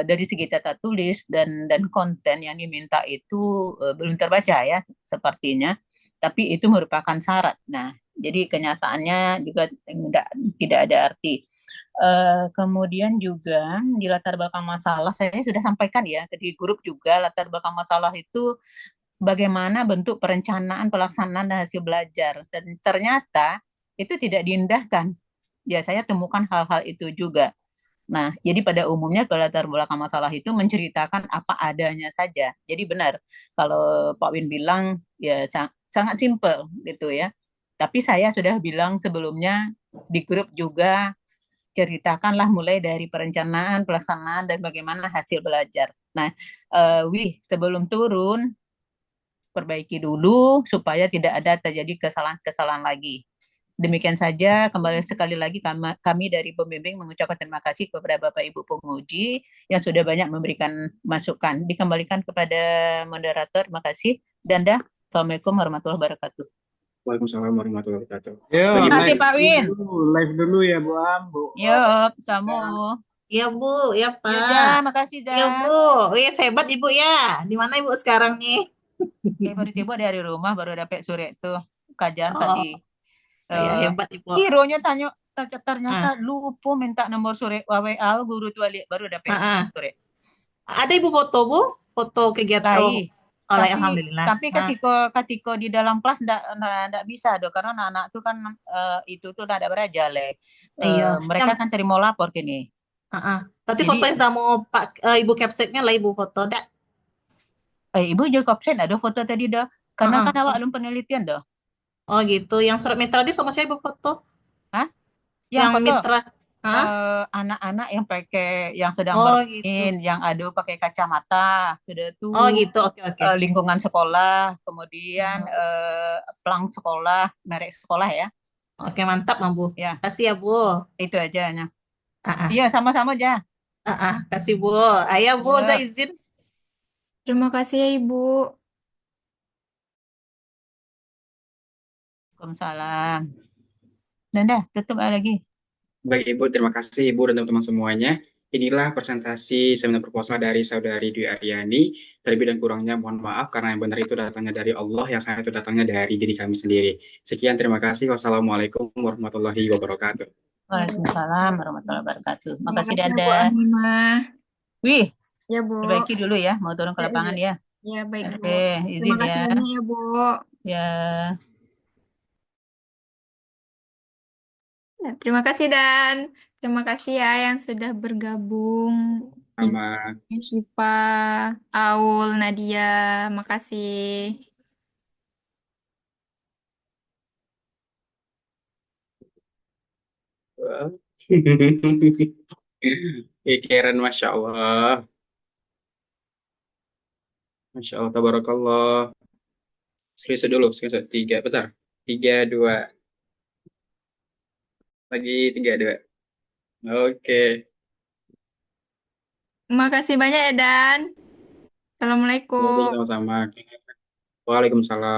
dari segi tata tulis dan konten yang diminta itu belum terbaca ya sepertinya, tapi itu merupakan syarat. Nah, jadi kenyataannya juga tidak ada arti. Kemudian juga di latar belakang masalah saya sudah sampaikan ya di grup juga, latar belakang masalah itu bagaimana bentuk perencanaan, pelaksanaan dan hasil belajar, dan ternyata itu tidak diindahkan. Ya, saya temukan hal-hal itu juga. Nah, jadi pada umumnya kalau latar belakang masalah itu menceritakan apa adanya saja. Jadi benar, kalau Pak Win bilang ya sangat simpel gitu ya. Tapi saya sudah bilang sebelumnya di grup juga, ceritakanlah mulai dari perencanaan, pelaksanaan, dan bagaimana hasil belajar. Nah, sebelum turun, perbaiki dulu supaya tidak ada terjadi kesalahan-kesalahan lagi. Demikian saja, kembali sekali lagi kami dari pembimbing mengucapkan terima kasih kepada Bapak Ibu penguji yang sudah banyak memberikan masukan. Dikembalikan kepada moderator, terima kasih. Danda, Assalamualaikum warahmatullahi wabarakatuh. Waalaikumsalam warahmatullahi wabarakatuh. Terima kasih Pak Win. Live dulu ya Bu Am, Bu. Yuk, Samu. Ya Bu, ya Pak. Ya dah, makasih dah. Ya Bu, hebat Ibu ya. Di mana Ibu sekarang nih? Baru tiba dari rumah, baru dapat sore tuh kajian Oh. tadi. Ya, hebat Ibu. Gironya ternyata lupa minta nomor sore WA guru tuh baru dapat sore. Ada Ibu foto Bu? Foto kegiatan. Alhamdulillah. Tapi ketika di dalam kelas enggak bisa dong, karena anak-anak tuh kan itu tuh enggak belajar le. Mereka kan terima lapor gini. Berarti foto yang mau Pak Ibu capture-nya lah Ibu foto dak. Ibu juga caption ada foto tadi dah. Karena kan awak belum penelitian dah. Oh gitu. Yang surat mitra di sama saya Ibu foto. Hah? Yang mitra. anak-anak yang sedang Oh gitu. bermain, yang ada pakai kacamata, sudah Oh tuh gitu. Oke oke. lingkungan sekolah, kemudian pelang sekolah, merek sekolah ya. Oke mantap Bu. Ya, Kasih ya Bu. itu aja. Ah, Iya, sama-sama aja. kasih Bu. Ayo Bu, Ya, saya izin. Terima kasih ya Ibu. Waalaikumsalam. Dan dah, tutup lagi. Baik Ibu, terima kasih Ibu dan teman-teman semuanya. Inilah presentasi seminar proposal dari Saudari Dwi Aryani. Terlebih dan kurangnya mohon maaf karena yang benar itu datangnya dari Allah, yang salah itu datangnya dari diri kami sendiri. Sekian, terima kasih. Wassalamualaikum warahmatullahi wabarakatuh. Waalaikumsalam warahmatullahi wabarakatuh. Terima Makasih kasih ya Bu Danda. Aminah. Wih, Ya Bu. perbaiki dulu ya, mau turun ke Ya, lapangan iya. ya. Ya baik Bu. Oke, Terima izin kasih ya. banyak ya Bu. Ya. Ya, terima kasih Dan. Terima kasih ya yang sudah bergabung. Ibu Sama. Syifa, Aul, Nadia, makasih. Keren, Masya Allah. Masya Allah, tabarakallah. Screenshot dulu, screenshot. 3, bentar. 3, 2. Lagi 3, 2. Oke. Makasih banyak ya Dan. Jadi Assalamualaikum. sama-sama. Waalaikumsalam.